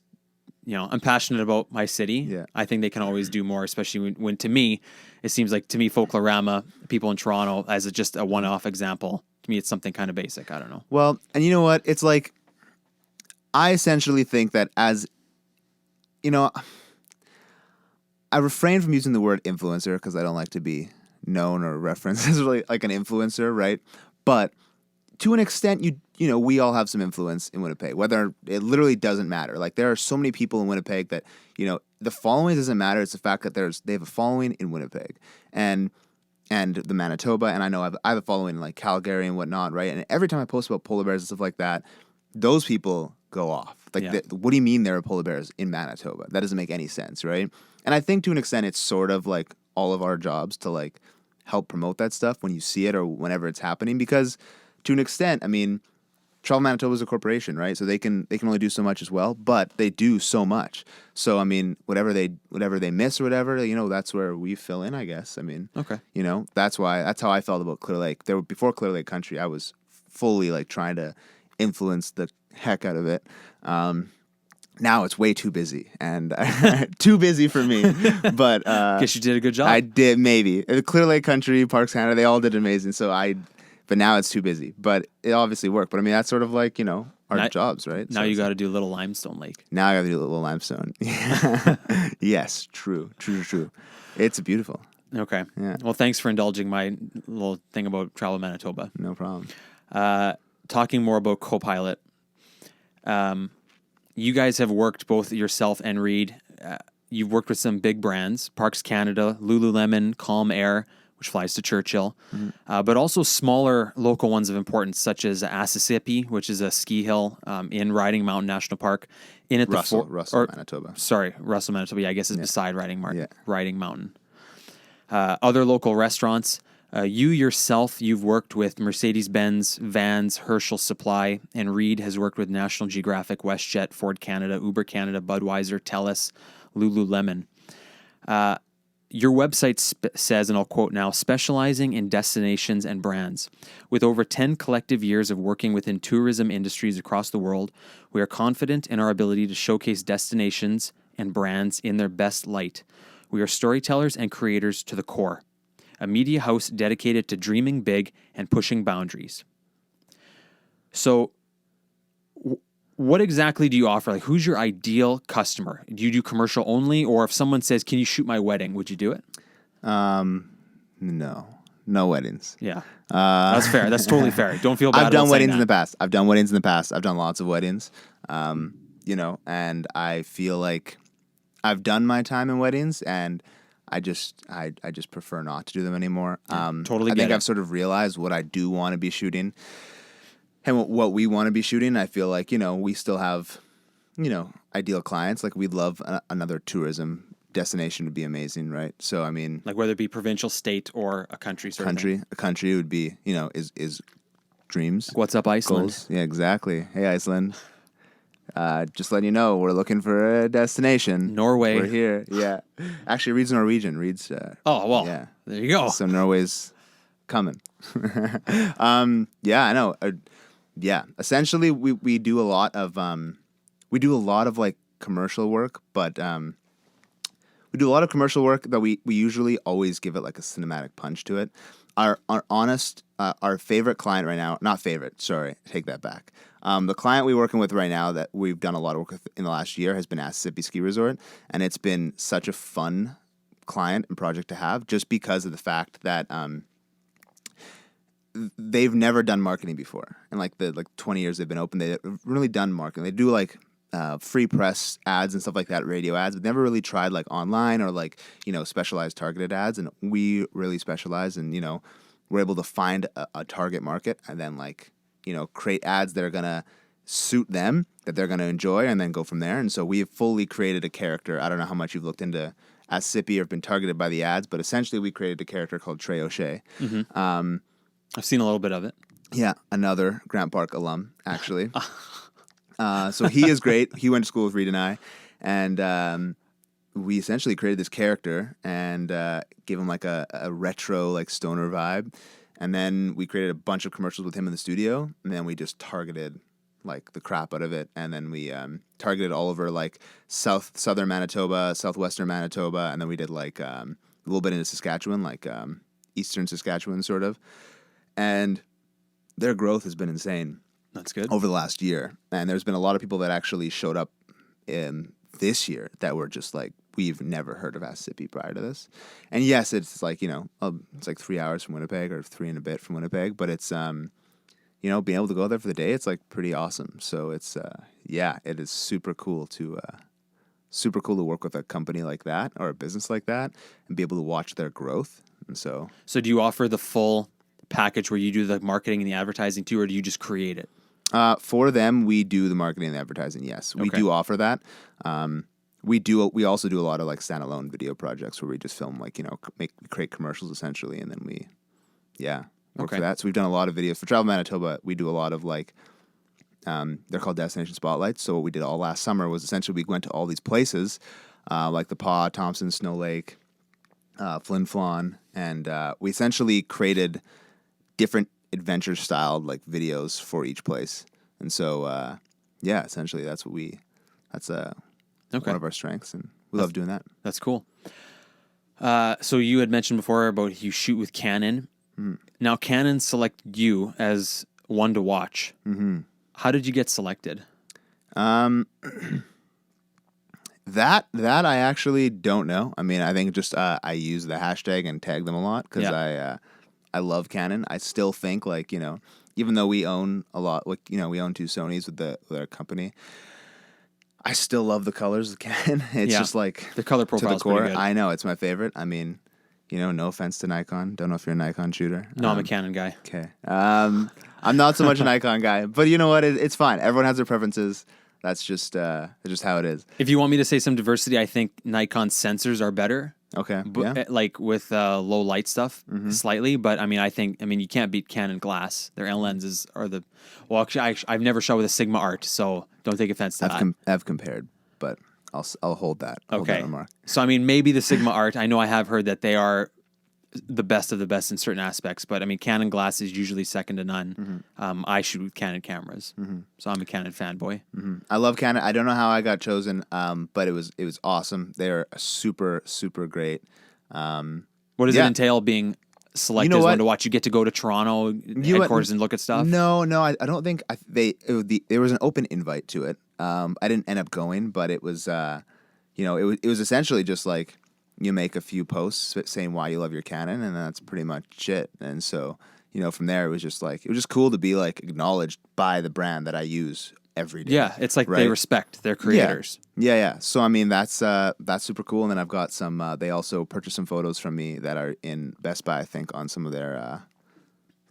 [SPEAKER 2] you know, I'm passionate about my city.
[SPEAKER 1] Yeah.
[SPEAKER 2] I think they can always do more, especially when to me, it seems like Folklorama, people in Toronto, as just a one-off example, to me, it's something kind of basic. I don't know.
[SPEAKER 1] Well, and you know what? It's like, I essentially think that as, you know, I refrain from using the word influencer because I don't like to be known or referenced as really like an influencer, right? But to an extent, you know, we all have some influence in Winnipeg, whether it literally doesn't matter. Like there are so many people in Winnipeg that, you know, the following doesn't matter. It's the fact that they have a following in Winnipeg and the Manitoba. And I know I have a following in like Calgary and whatnot, right? And every time I post about polar bears and stuff like that, those people go off. Like, what do you mean there are polar bears in Manitoba? That doesn't make any sense, right? And I think to an extent, it's sort of like all of our jobs to like help promote that stuff when you see it or whenever it's happening. Because to an extent, I mean, Travel Manitoba is a corporation, right? So they can only do so much as well, but they do so much. So I mean, whatever they miss or whatever, that's where we fill in, I guess. I mean,
[SPEAKER 2] Okay.
[SPEAKER 1] that's how I felt about Clear Lake. Before Clear Lake Country, I was fully like trying to influence the heck out of it. Now it's way too busy and too busy for me. But
[SPEAKER 2] Guess you did a good job.
[SPEAKER 1] I did, maybe. Clear Lake Country, Parks Canada, they all did amazing. But now it's too busy. But it obviously worked. But I mean, that's sort of like, our jobs, right?
[SPEAKER 2] Now you got to do Little Limestone Lake.
[SPEAKER 1] Now I got to do Little Limestone. Yes, true. It's beautiful.
[SPEAKER 2] Okay.
[SPEAKER 1] Yeah.
[SPEAKER 2] Well, thanks for indulging my little thing about Travel Manitoba.
[SPEAKER 1] No problem.
[SPEAKER 2] Talking more about Copilot. You guys have worked, both yourself and Reed. You've worked with some big brands, Parks Canada, Lululemon, Calm Air, which flies to Churchill, but also smaller local ones of importance, such as Assisipi, which is a ski hill in Riding Mountain National Park.
[SPEAKER 1] Russell, Manitoba.
[SPEAKER 2] Sorry, Russell, Manitoba. Yeah, I guess it's beside Riding Mountain. Other local restaurants. You yourself, you've worked with Mercedes Benz, Vans, Herschel Supply, and Reed has worked with National Geographic, WestJet, Ford Canada, Uber Canada, Budweiser, TELUS, Lululemon. Your website says, and I'll quote now, specializing in destinations and brands. With over 10 collective years of working within tourism industries across the world, we are confident in our ability to showcase destinations and brands in their best light. We are storytellers and creators to the core. A media house dedicated to dreaming big and pushing boundaries. So, what exactly do you offer? Like, who's your ideal customer? Do you do commercial only? Or if someone says, can you shoot my wedding, would you do it?
[SPEAKER 1] No weddings.
[SPEAKER 2] Yeah. That's fair. That's totally fair. Don't feel bad.
[SPEAKER 1] I've done weddings in the past. I've done lots of weddings. And I feel like I've done my time in weddings, and I just prefer not to do them anymore.
[SPEAKER 2] Totally.
[SPEAKER 1] I think I've sort of realized what I do want to be shooting and what we want to be shooting. I feel like, we still have, ideal clients. Like, we'd love another tourism destination would be amazing, right? So, I mean,
[SPEAKER 2] like whether it be provincial, state, or a country sort of thing.
[SPEAKER 1] A country would be, is dreams.
[SPEAKER 2] Like, what's up, Iceland?
[SPEAKER 1] Goals. Yeah, exactly. Hey, Iceland. Just letting you know, we're looking for a destination.
[SPEAKER 2] Norway.
[SPEAKER 1] We're here. Yeah. Actually, Reed's Norwegian. Reed's.
[SPEAKER 2] Yeah. There you go.
[SPEAKER 1] So Norway's coming. Yeah, I know. Yeah. Essentially, we do a lot of like commercial work, but we do a lot of commercial work that we usually always give it like a cinematic punch to it. Our favorite client right now, not favorite, sorry, take that back. The client we're working with right now that we've done a lot of work with in the last year has been Assisipi Ski Resort, and it's been such a fun client and project to have just because of the fact that they've never done marketing before. In like the 20 years they've been open, they've really done marketing. They do like free press ads and stuff like that, radio ads, but never really tried like online or like, specialized targeted ads. And we really specialize and, we're able to find a target market and then like, create ads that are going to suit them, that they're going to enjoy, and then go from there. And so we have fully created a character. I don't know how much you've looked into Assisipi or been targeted by the ads, but essentially we created a character called Trey O'Shea.
[SPEAKER 2] Mm-hmm. I've seen a little bit of it.
[SPEAKER 1] Yeah, another Grant Park alum, actually. So he is great. He went to school with Reed and I, and we essentially created this character and gave him like a retro like stoner vibe. And then we created a bunch of commercials with him in the studio, and then we just targeted like the crap out of it. And then we targeted all over like southern Manitoba, southwestern Manitoba, and then we did like a little bit into Saskatchewan, like eastern Saskatchewan sort of. And their growth has been insane.
[SPEAKER 2] That's good.
[SPEAKER 1] Over the last year. And there's been a lot of people that actually showed up in this year that were just like, we've never heard of Assisipi prior to this. And yes, it's like, it's like 3 hours from Winnipeg or 3 and a bit from Winnipeg, but it's, being able to go there for the day, it's like pretty awesome. So it's, it is super cool to work with a company like that or a business like that and be able to watch their growth. And so
[SPEAKER 2] do you offer the full package where you do the marketing and the advertising too, or do you just create it?
[SPEAKER 1] For them, we do the marketing and the advertising. Yes, we do offer that. We also do a lot of like standalone video projects where we just film like, create commercials essentially. And then we, work for that. So we've done a lot of videos for Travel Manitoba. We do a lot of like They're called destination spotlights. So what we did all last summer was essentially we went to all these places, like the Paw, Thompson, Snow Lake, Flin Flon, and we essentially created different adventure-styled like videos for each place. And so, essentially that's one of our strengths, and we love doing that.
[SPEAKER 2] That's cool. So you had mentioned before about you shoot with Canon. Now Canon selected you as one to watch. How did you get selected?
[SPEAKER 1] That I actually don't know. I mean, I think just I use the hashtag and tag them a lot because I love Canon. I still think like, even though we own a lot, like, we own 2 Sonys with our company, I still love the colors of Canon. It's just like
[SPEAKER 2] the color profile is pretty good.
[SPEAKER 1] I know, it's my favorite. I mean, no offense to Nikon. Don't know if you're a Nikon shooter.
[SPEAKER 2] No, I'm a Canon guy.
[SPEAKER 1] Okay. I'm not so much a Nikon guy, but you know what? It's fine. Everyone has their preferences. That's just how it is.
[SPEAKER 2] If you want me to say some diversity, I think Nikon sensors are better.
[SPEAKER 1] Okay.
[SPEAKER 2] Like with low light stuff, slightly. But I mean, you can't beat Canon glass. Their lenses are actually, I've never shot with a Sigma Art, so don't take offense to that.
[SPEAKER 1] I've compared, but I'll hold that.
[SPEAKER 2] Okay.
[SPEAKER 1] That remark.
[SPEAKER 2] So I mean, maybe the Sigma Art. I know I have heard that they are the best of the best in certain aspects, but I mean, Canon glass is usually second to none. I shoot with Canon cameras, so I'm a Canon fanboy.
[SPEAKER 1] I love Canon. I don't know how I got chosen, but it was awesome. They're super, super great.
[SPEAKER 2] What does it entail being selected as one to watch? You get to go to Toronto headquarters and look at stuff?
[SPEAKER 1] No, I don't think there was an open invite to it. I didn't end up going, but it was, it was essentially just like, you make a few posts saying why you love your Canon, and that's pretty much it. And so, from there, it was just cool to be like acknowledged by the brand that I use every day.
[SPEAKER 2] Yeah, it's like they respect their creators.
[SPEAKER 1] Yeah. So I mean, that's super cool. And then I've got some. They also purchased some photos from me that are in Best Buy, I think, on some of their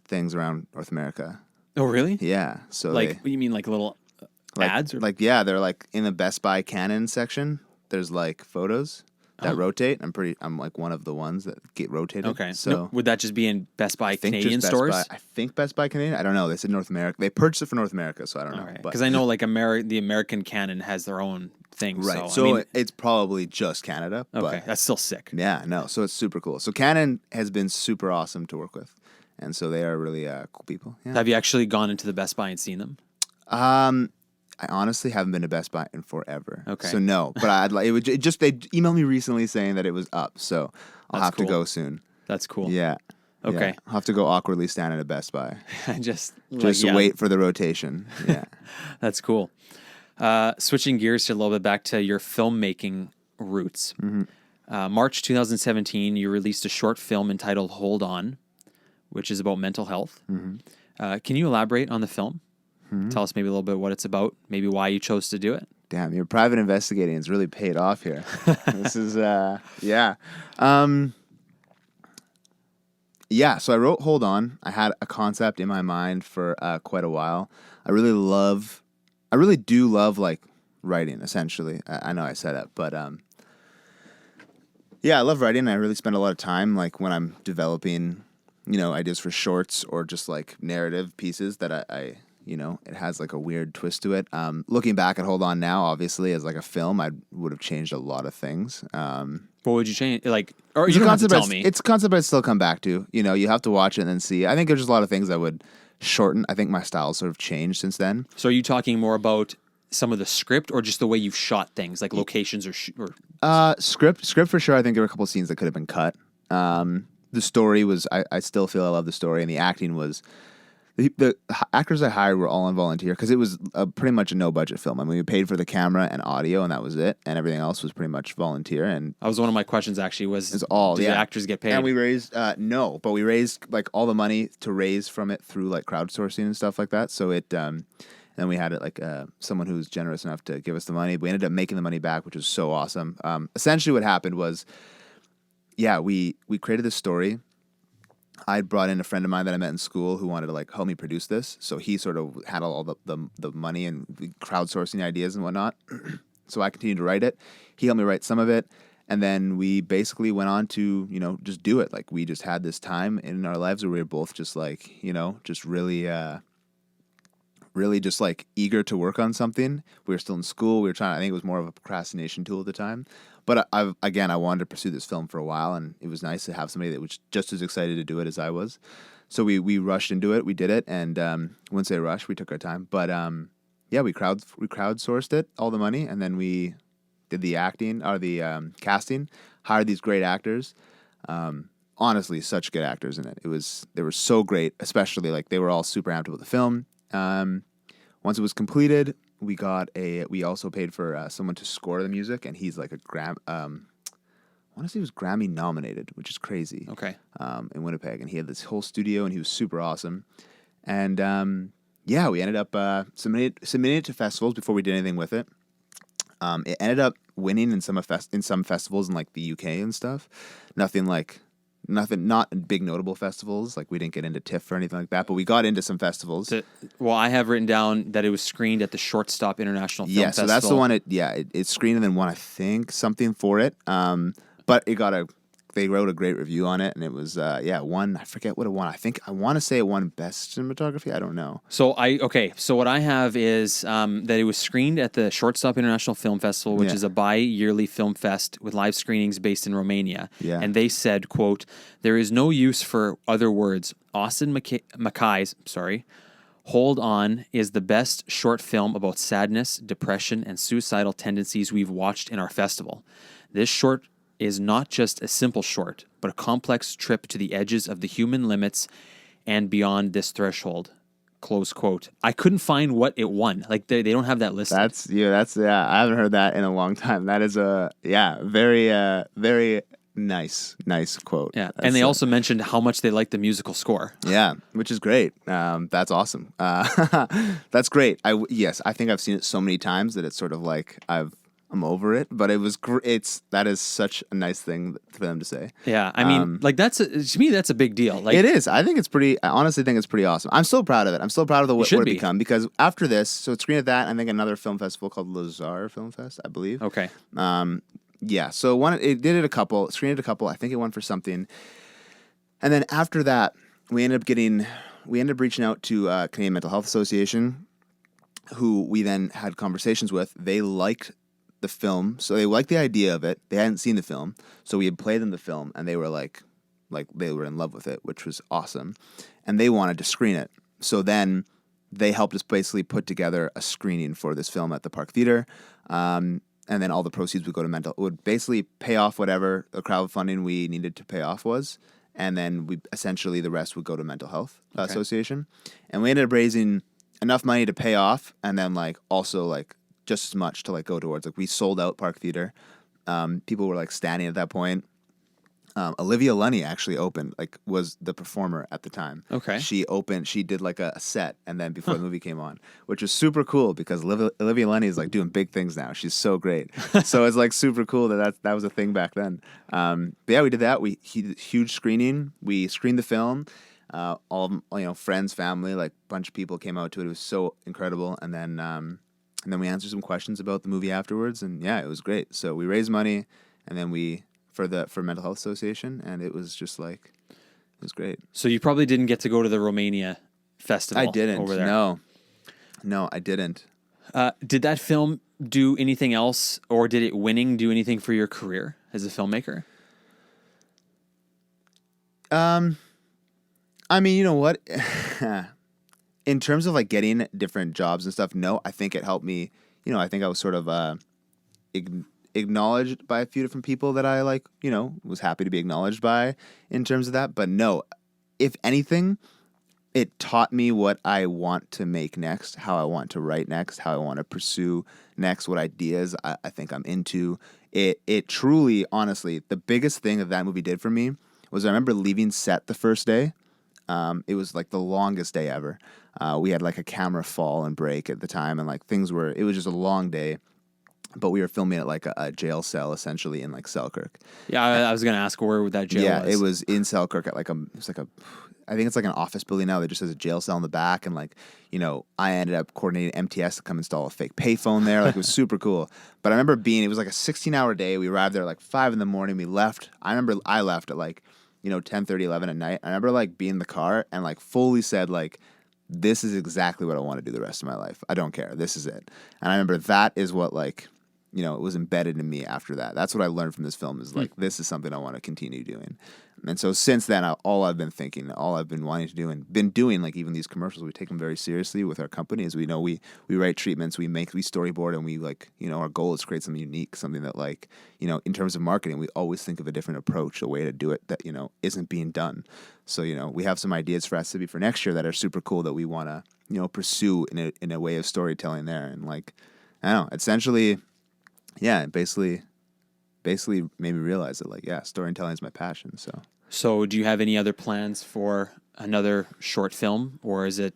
[SPEAKER 1] things around North America.
[SPEAKER 2] Oh, really?
[SPEAKER 1] Yeah. So
[SPEAKER 2] what you mean, like little ads? Or?
[SPEAKER 1] They're like in the Best Buy Canon section. There's like photos that rotate. I'm like one of the ones that get rotated.
[SPEAKER 2] Okay.
[SPEAKER 1] So
[SPEAKER 2] would that just be in Best Buy Canadian stores?
[SPEAKER 1] I think Best Buy Canadian. I don't know. They said North America. They purchased it for North America, so I don't know.
[SPEAKER 2] Because I know like the American Canon has their own thing.
[SPEAKER 1] Right.
[SPEAKER 2] So,
[SPEAKER 1] it's probably just Canada.
[SPEAKER 2] Okay.
[SPEAKER 1] But
[SPEAKER 2] That's still sick.
[SPEAKER 1] Yeah. No. So it's super cool. So Canon has been super awesome to work with, and so they are really cool people. Yeah.
[SPEAKER 2] Have you actually gone into the Best Buy and seen them?
[SPEAKER 1] I honestly haven't been to Best Buy in forever.
[SPEAKER 2] Okay.
[SPEAKER 1] So no, but they emailed me recently saying that it was up, so I'll have to go soon.
[SPEAKER 2] That's cool.
[SPEAKER 1] Yeah.
[SPEAKER 2] Okay.
[SPEAKER 1] Yeah. I'll have to go awkwardly stand at a Best Buy.
[SPEAKER 2] just
[SPEAKER 1] wait for the rotation. Yeah.
[SPEAKER 2] That's cool. Switching gears here a little bit back to your filmmaking roots. March 2017, you released a short film entitled Hold On, which is about mental health. Can you elaborate on the film? Tell us maybe a little bit what it's about, maybe why you chose to do it.
[SPEAKER 1] Damn, your private investigating has really paid off here. This is, yeah. So I wrote Hold On. I had a concept in my mind for quite a while. I really do love like writing, essentially. I know I said that, but I love writing. I really spend a lot of time like when I'm developing, ideas for shorts or just like narrative pieces that I it has like a weird twist to it. Looking back at Hold On now, obviously, as like a film, I would have changed a lot of things.
[SPEAKER 2] What would you change? Like, or you don't have to tell me.
[SPEAKER 1] It's a concept I'd still come back to. You have to watch it and then see. I think there's just a lot of things I would shorten. I think my style sort of changed since then.
[SPEAKER 2] So are you talking more about some of the script or just the way you've shot things, like locations or
[SPEAKER 1] script for sure. I think there were a couple of scenes that could have been cut. The story was, I still feel I love the story, and the acting was, the actors I hired were all on volunteer because it was pretty much a no-budget film. I mean, we paid for the camera and audio, and that was it, and everything else was pretty much volunteer. And
[SPEAKER 2] that was one of my questions, actually, was
[SPEAKER 1] all,
[SPEAKER 2] did the actors get paid?
[SPEAKER 1] And we raised, no, but we raised like all the money to raise from it through like crowdsourcing and stuff like that. So it, then we had it like someone who was generous enough to give us the money. We ended up making the money back, which was so awesome. Essentially what happened was, we created this story. I brought in a friend of mine that I met in school who wanted to like help me produce this. So he sort of had all the money and the crowdsourcing ideas and whatnot. So I continued to write it. He helped me write some of it. And then we basically went on to, just do it. Like we just had this time in our lives where we were both just like, just really, really just like eager to work on something. We were still in school. We were trying. I think it was more of a procrastination tool at the time. But I wanted to pursue this film for a while, and it was nice to have somebody that was just as excited to do it as I was. So we rushed into it. We did it, and wouldn't say rush. We took our time, but yeah, we crowdsourced it, all the money, and then we did the acting or the casting. Hired these great actors. Honestly, such good actors in it. They were so great, especially like they were all super amped about the film. Once it was completed, we also paid for someone to score the music, and he's like I want to say he was Grammy nominated, which is crazy.
[SPEAKER 2] Okay.
[SPEAKER 1] In Winnipeg, and he had this whole studio, and he was super awesome. And yeah, we ended up submitting it to festivals before we did anything with it. It ended up winning in some festivals in like the UK and stuff. Not big notable festivals. Like we didn't get into TIFF or anything like that, but we got into some festivals.
[SPEAKER 2] Well, I have written down that it was screened at the Shortstop International Film Festival.
[SPEAKER 1] Yeah, so that's the one. It screened and then won, I think, something for it. But they wrote a great review on it, and it was won. I forget what it won. I want to say it won Best Cinematography. I don't know.
[SPEAKER 2] So what I have is that it was screened at the Shortstop International Film Festival, which is a bi-yearly film fest with live screenings based in Romania.
[SPEAKER 1] Yeah.
[SPEAKER 2] And they said, quote, "There is no use for other words. Austin MacKay's, Hold On is the best short film about sadness, depression, and suicidal tendencies we've watched in our festival. This short is not just a simple short, but a complex trip to the edges of the human limits and beyond this threshold." Close quote. I couldn't find what it won. Like they don't have that listed.
[SPEAKER 1] That's I haven't heard that in a long time. That is very nice quote.
[SPEAKER 2] Yeah, and they also mentioned how much they like the musical score.
[SPEAKER 1] Yeah, which is great. That's awesome. That's great. I think I've seen it so many times that it's sort of like I'm over it, but it was that is such a nice thing for them to say.
[SPEAKER 2] Yeah, I mean, to me that's a big deal. Like
[SPEAKER 1] it is. I honestly think it's pretty awesome. I'm so proud of it. I'm so proud of what it become, because after this, so it's screened at that, I think another film festival called Lazar Film Fest, I believe.
[SPEAKER 2] Okay.
[SPEAKER 1] Yeah. So it did it screened it a couple. I think it won for something, and then after that, we ended up reaching out to Canadian Mental Health Association, who we then had conversations with. They liked the film, so they liked the idea of it. They hadn't seen the film, so we had played them the film, and they were like they were in love with it, which was awesome, and they wanted to screen it. So then they helped us basically put together a screening for this film at the Park Theater, and then all the proceeds would basically pay off whatever the crowdfunding we needed to pay off was, and then the rest would go to Mental Health Association, and we ended up raising enough money to pay off, and then also just as much to go towards. We sold out Park Theater. People were standing at that point. Olivia Lunny actually opened, was the performer at the time.
[SPEAKER 2] Okay.
[SPEAKER 1] She did a set, and then before the movie came on, which was super cool because Olivia Lunny is doing big things now. She's so great. So it's super cool that was a thing back then. But yeah, we did that. Huge screening. We screened the film. All friends, family, bunch of people came out to it. It was so incredible. And then we answered some questions about the movie afterwards, and yeah, it was great. So we raised money, and then for Mental Health Association, and it was just it was great.
[SPEAKER 2] So you probably didn't get to go to the Romania festival.
[SPEAKER 1] I didn't.
[SPEAKER 2] Over there.
[SPEAKER 1] No, I didn't.
[SPEAKER 2] Did that film do anything else, or did it winning do anything for your career as a filmmaker?
[SPEAKER 1] I mean, you know what? In terms of getting different jobs and stuff, no, I think it helped me. I think I was sort of acknowledged by a few different people that I was happy to be acknowledged by in terms of that. But no, if anything, it taught me what I want to make next, how I want to write next, how I want to pursue next, what ideas I think I'm into. It truly, honestly, the biggest thing that movie did for me was I remember leaving set the first day. It was the longest day ever. We had a camera fall and break at the time, and it was just a long day, but we were filming at a jail cell essentially in Selkirk.
[SPEAKER 2] Yeah, I was going to ask where that jail was.
[SPEAKER 1] Yeah, it was in Selkirk at I think it's an office building now that just has a jail cell in the back, and I ended up coordinating MTS to come install a fake payphone there. It was super cool. But I remember it was a 16-hour day. We arrived there at 5 in the morning. We left. I remember I left at 10:30, 11 at night. I remember being in the car and fully said this is exactly what I want to do the rest of my life. I don't care. This is it. And I remember that is what like, you know, it was embedded in me after that. That's what I learned from this film is like, this is something I want to continue doing. And so since then, all I've been thinking, all I've been wanting to do and been doing, like even these commercials, we take them very seriously with our company. As we know, we write treatments, we storyboard, and we like, you know, our goal is to create something unique, something that like, you know, in terms of marketing, we always think of a different approach, a way to do it that, you know, isn't being done. So, you know, we have some ideas for SCB for next year that are super cool that we want to, you know, pursue in a way of storytelling there. And like, I don't know, essentially, yeah, basically made me realize that like, yeah, storytelling is my passion.
[SPEAKER 2] So do you have any other plans for another short film, or is it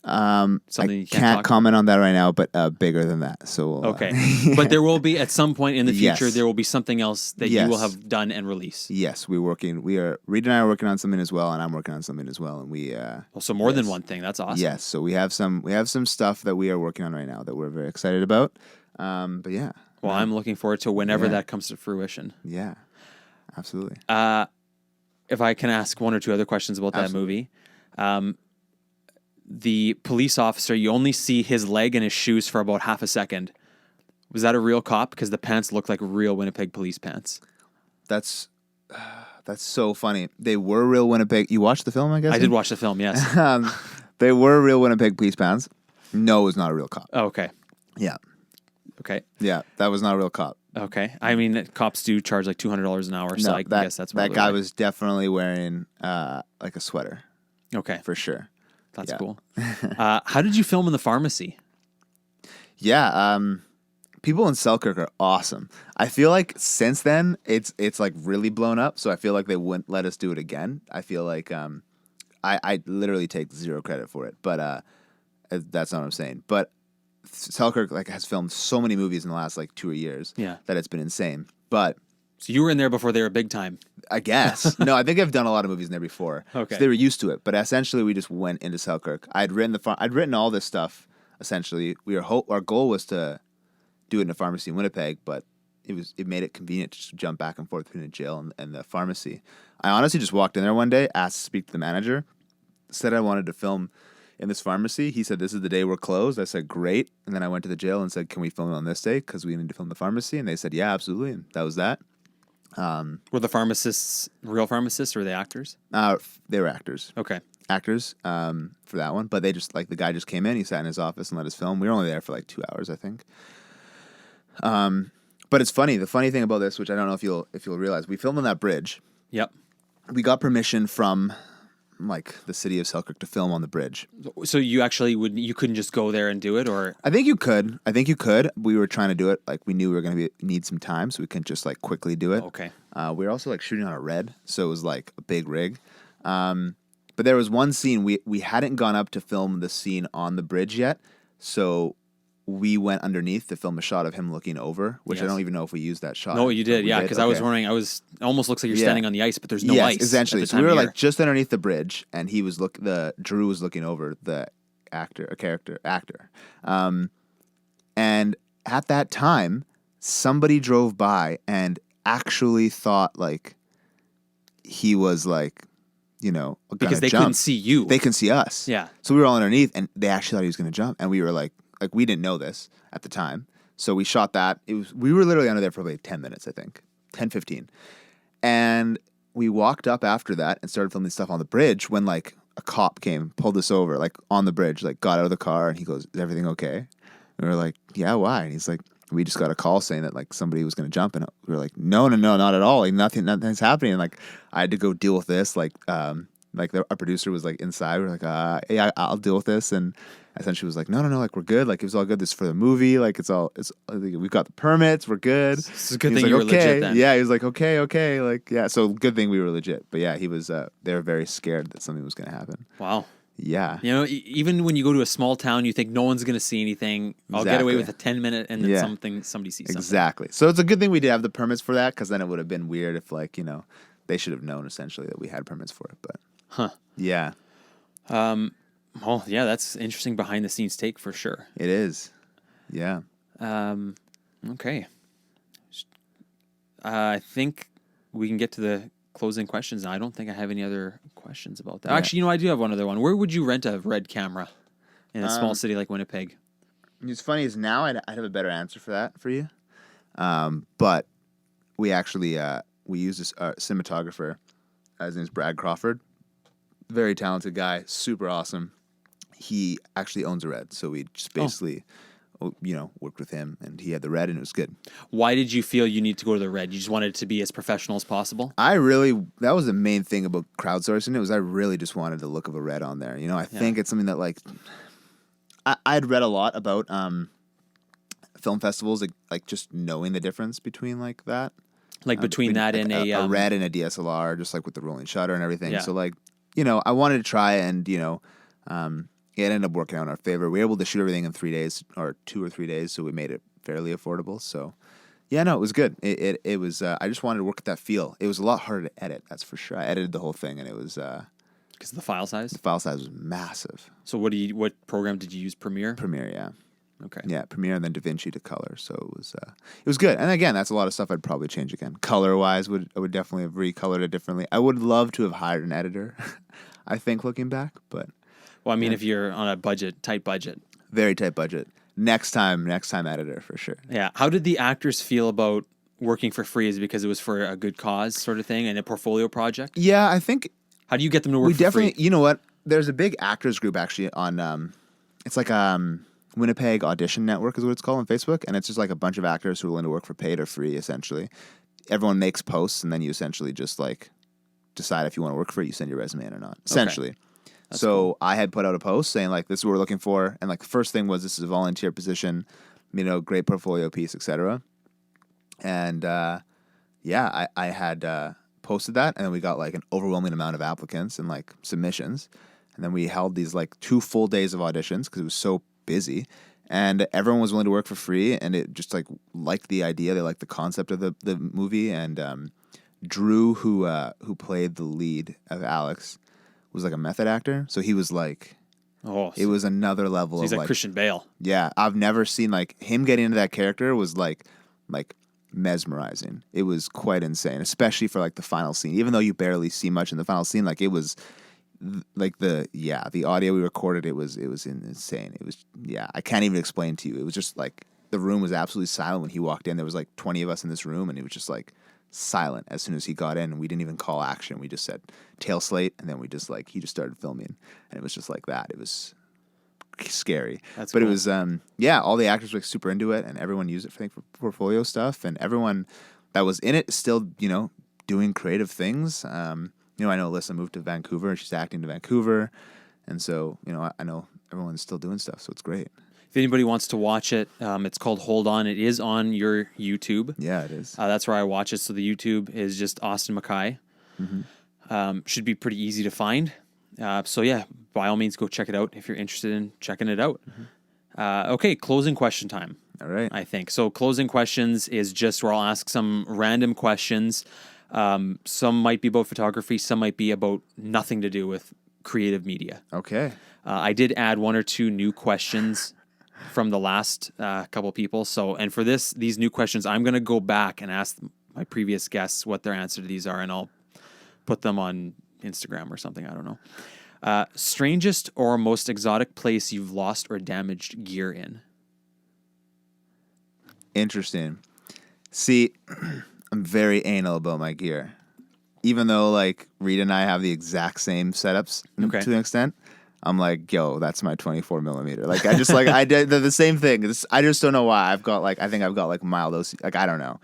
[SPEAKER 2] something you
[SPEAKER 1] can't comment on that right now, but bigger than that. So we'll,
[SPEAKER 2] okay. But there will be at some point in the future,
[SPEAKER 1] Yes.
[SPEAKER 2] there will be something else that you will have done and released.
[SPEAKER 1] Yes, Reed and I are working on something as well, and I'm working on something as well, and we
[SPEAKER 2] So more than one thing. That's awesome.
[SPEAKER 1] yes. So we have some stuff that we are working on right now that we're very excited about. But yeah.
[SPEAKER 2] Well, I'm looking forward to whenever that comes to fruition.
[SPEAKER 1] Yeah, absolutely.
[SPEAKER 2] If I can ask one or two other questions about that movie. The police officer, you only see his leg and his shoes for about half a second. Was that a real cop? Because the pants look like real Winnipeg police pants.
[SPEAKER 1] That's so funny. They were real Winnipeg. You watched the film, I guess?
[SPEAKER 2] I did watch the film, yes.
[SPEAKER 1] They were real Winnipeg police pants. No, it was not a real cop.
[SPEAKER 2] Oh, okay.
[SPEAKER 1] Yeah.
[SPEAKER 2] Okay.
[SPEAKER 1] Yeah, that was not a real cop.
[SPEAKER 2] Okay. I mean, cops do charge like $200 an hour, so I guess that's
[SPEAKER 1] that guy was definitely wearing like a sweater.
[SPEAKER 2] Okay.
[SPEAKER 1] For sure.
[SPEAKER 2] That's cool. How did you film in the pharmacy?
[SPEAKER 1] Yeah, people in Selkirk are awesome. I feel like since then it's like really blown up, so I feel like they wouldn't let us do it again. I feel like I literally take zero credit for it, but that's not what I'm saying. But Selkirk like has filmed so many movies in the last like 2 years that it's been insane. But
[SPEAKER 2] so you were in there before they were big time.
[SPEAKER 1] I guess. No, I think I've done a lot of movies in there before.
[SPEAKER 2] Okay.
[SPEAKER 1] So they were used to it. But essentially, we just went into Selkirk. I'd written all this stuff. Essentially, our goal was to do it in a pharmacy in Winnipeg, but it made it convenient to just jump back and forth between the jail and the pharmacy. I honestly just walked in there one day, asked to speak to the manager, said I wanted to film in this pharmacy. He said, "This is the day we're closed." I said, "Great." And then I went to the jail and said, "Can we film on this day? Because we need to film the pharmacy." And they said, "Yeah, absolutely." And that was that.
[SPEAKER 2] Were the pharmacists real pharmacists or were they actors?
[SPEAKER 1] They were actors.
[SPEAKER 2] Okay.
[SPEAKER 1] Actors for that one. But they just, like, the guy just came in, he sat in his office and let us film. We were only there for like 2 hours, I think. But it's funny. The funny thing about this, which I don't know if you'll realize, we filmed on that bridge.
[SPEAKER 2] Yep. We
[SPEAKER 1] got permission from like the city of Selkirk to film on the bridge.
[SPEAKER 2] So you actually you couldn't just go there and do it, or?
[SPEAKER 1] I think you could. We were trying to do it. Like we knew we were going to need some time, so we couldn't just like quickly do it.
[SPEAKER 2] Okay.
[SPEAKER 1] We were also like shooting on a red, so it was like a big rig. But there was one scene we hadn't gone up to film the scene on the bridge yet, so we went underneath to film a shot of him looking over, which I don't even know if we used that shot.
[SPEAKER 2] No, you did, yeah, because I was wondering, it almost looks like you're standing on the ice, but there's no ice.
[SPEAKER 1] Essentially. So we were like just underneath the bridge, and he was Drew was looking over the actor. And at that time, somebody drove by and actually thought like he was like, you know,
[SPEAKER 2] because they
[SPEAKER 1] jump.
[SPEAKER 2] couldn't see you.
[SPEAKER 1] They can see us.
[SPEAKER 2] Yeah.
[SPEAKER 1] So we were all underneath, and they actually thought he was going to jump, and we were like we didn't know this at the time. So we shot that. We were literally under there for like 10 minutes, I think. 10, 15. And we walked up after that and started filming stuff on the bridge when like a cop came, pulled us over, like on the bridge, like got out of the car, and he goes, "Is everything okay?" And we were like, "Yeah, why?" And he's like, "We just got a call saying that like somebody was going to jump." And we were like, no, not at all. Like nothing's happening. And like I had to go deal with this. Like our producer was like inside. We were like, "Yeah, I'll deal with this." And essentially was like, no, like we're good. Like it was all good. This is for the movie. Like we've got the permits. We're good.
[SPEAKER 2] It's a good thing you were legit then.
[SPEAKER 1] Yeah, he was like, okay. Like, yeah. So good thing we were legit. But yeah, he was, they were very scared that something was going to happen.
[SPEAKER 2] Wow.
[SPEAKER 1] Yeah.
[SPEAKER 2] You know, even when you go to a small town, you think no one's going to see anything. I'll get away with a 10-minute and then somebody sees something.
[SPEAKER 1] Exactly. So it's a good thing we did have the permits for that, because then it would have been weird if like, you know, they should have known essentially that we had permits for it. But yeah.
[SPEAKER 2] Well, yeah, that's interesting behind the scenes take for sure.
[SPEAKER 1] It is. Yeah.
[SPEAKER 2] Okay. I think we can get to the closing questions now. I don't think I have any other questions. questions about that.
[SPEAKER 1] Yeah.
[SPEAKER 2] Actually, I do have one other one. Where would you rent a Red camera in a small city like Winnipeg?
[SPEAKER 1] It's funny is now I'd have a better answer for that for you. But we actually we use this cinematographer. His name's Brad Crawford. Very talented guy, super awesome. He actually owns a Red, so we just basically, worked with him, and he had the Red, and it was good.
[SPEAKER 2] Why did you feel you need to go to the Red? You just wanted it to be as professional as possible?
[SPEAKER 1] That was the main thing about crowdsourcing it, I really just wanted the look of a Red on there. I think it's something that, like, I'd read a lot about film festivals, like just knowing the difference between, like, that.
[SPEAKER 2] Like between that and
[SPEAKER 1] a Red and a DSLR, just like with the rolling shutter and everything.
[SPEAKER 2] Yeah.
[SPEAKER 1] So, like, I wanted to try and, it ended up working out in our favor. We were able to shoot everything in 3 days or 2 or 3 days, so we made it fairly affordable. So, yeah, no, it was good. It was. I just wanted to work at that feel. It was a lot harder to edit, that's for sure. I edited the whole thing, and it was
[SPEAKER 2] because of the file size.
[SPEAKER 1] The file size was massive.
[SPEAKER 2] So what program did you use? Premiere.
[SPEAKER 1] Premiere, yeah.
[SPEAKER 2] Okay.
[SPEAKER 1] Yeah, Premiere and then DaVinci to color. So it was good. And again, that's a lot of stuff I'd probably change again. Color wise, I would definitely have recolored it differently. I would love to have hired an editor. I think looking back, but.
[SPEAKER 2] Well, I mean, if you're on a tight budget.
[SPEAKER 1] Very tight budget. Next time editor for sure.
[SPEAKER 2] Yeah. How did the actors feel about working for free? Is it because it was for a good cause sort of thing and a portfolio project?
[SPEAKER 1] Yeah, I think.
[SPEAKER 2] How do you get them to work for free?
[SPEAKER 1] You know what? There's a big actors group actually on, it's like Winnipeg Audition Network is what it's called on Facebook. And it's just like a bunch of actors who are willing to work for paid or free, essentially. Everyone makes posts and then you essentially just like decide if you want to work for it, you send your resume in or not, essentially. Okay. So cool. I had put out a post saying, like, this is what we're looking for. And, like, the first thing was this is a volunteer position, great portfolio piece, etc. And, I had posted that. And then we got, like, an overwhelming amount of applicants and, like, submissions. And then we held these, like, 2 full days of auditions because it was so busy. And everyone was willing to work for free. And it just, like, liked the idea. They liked the concept of the movie. And Drew, who played the lead of Alex, was like a method actor, so he was like, it was another level. So
[SPEAKER 2] he's like Christian Bale.
[SPEAKER 1] Yeah, I've never seen like him getting into that character was like mesmerizing. It was quite insane, especially for like the final scene. Even though you barely see much in the final scene, like it was like the audio we recorded. It was insane. It was I can't even explain to you. It was just like the room was absolutely silent when he walked in. There was like 20 of us in this room, and it was just like silent as soon as he got in. We didn't even call action. We just said tail slate, and then we just like he just started filming, and it was just like that. It was scary. But cool. It was all the actors were like super into it, and everyone used it for portfolio stuff, and everyone that was in it is still doing creative things. I know Alyssa moved to Vancouver and she's acting to Vancouver, and so I know everyone's still doing stuff, so it's great.
[SPEAKER 2] If anybody wants to watch it, it's called Hold On. It is on your YouTube.
[SPEAKER 1] Yeah, it is.
[SPEAKER 2] That's where I watch it. So the YouTube is just Austin MacKay. Mm-hmm. Should be pretty easy to find. So yeah, by all means, go check it out if you're interested in checking it out. Mm-hmm. Okay, closing question time.
[SPEAKER 1] All right.
[SPEAKER 2] I think. So closing questions is just where I'll ask some random questions. Some might be about photography. Some might be about nothing to do with creative media.
[SPEAKER 1] Okay.
[SPEAKER 2] I did add 1 or 2 new questions from the last couple people. So, and for these new questions, I'm going to go back and ask my previous guests what their answer to these are, and I'll put them on Instagram or something. I don't know. Strangest or most exotic place you've lost or damaged gear in?
[SPEAKER 1] Interesting. See, I'm very anal about my gear. Even though, like, Rita and I have the exact same setups to an extent. I'm like, yo, that's my 24 millimeter. Like, I just like I did the same thing. I just don't know why. I think I've got like mild OCD. Like, I don't know.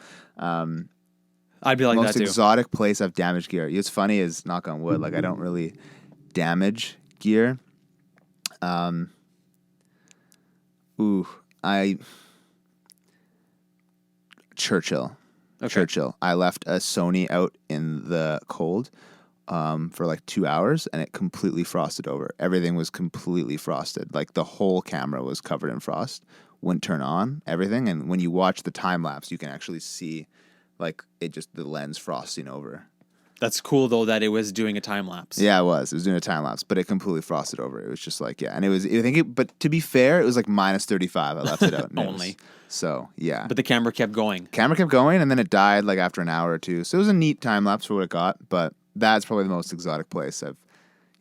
[SPEAKER 2] I'd be like that too.
[SPEAKER 1] Most exotic place I've damaged gear. What's funny is, knock on wood, like I don't really damage gear. Churchill. Okay. Churchill. I left a Sony out in the cold. For like 2 hours, and it completely frosted over. Everything was completely frosted. Like the whole camera was covered in frost. Wouldn't turn on, everything. And when you watch the time lapse, you can actually see like the lens frosting over.
[SPEAKER 2] That's cool though that it was doing a time lapse.
[SPEAKER 1] Yeah, it was. It was doing a time lapse, but it completely frosted over. It was just like, and it was. But to be fair, it was like minus 35. I left it out
[SPEAKER 2] only.
[SPEAKER 1] So yeah.
[SPEAKER 2] But the camera kept going.
[SPEAKER 1] And then it died like after an hour or two. So it was a neat time lapse for what it got, but. That's probably the most exotic place I've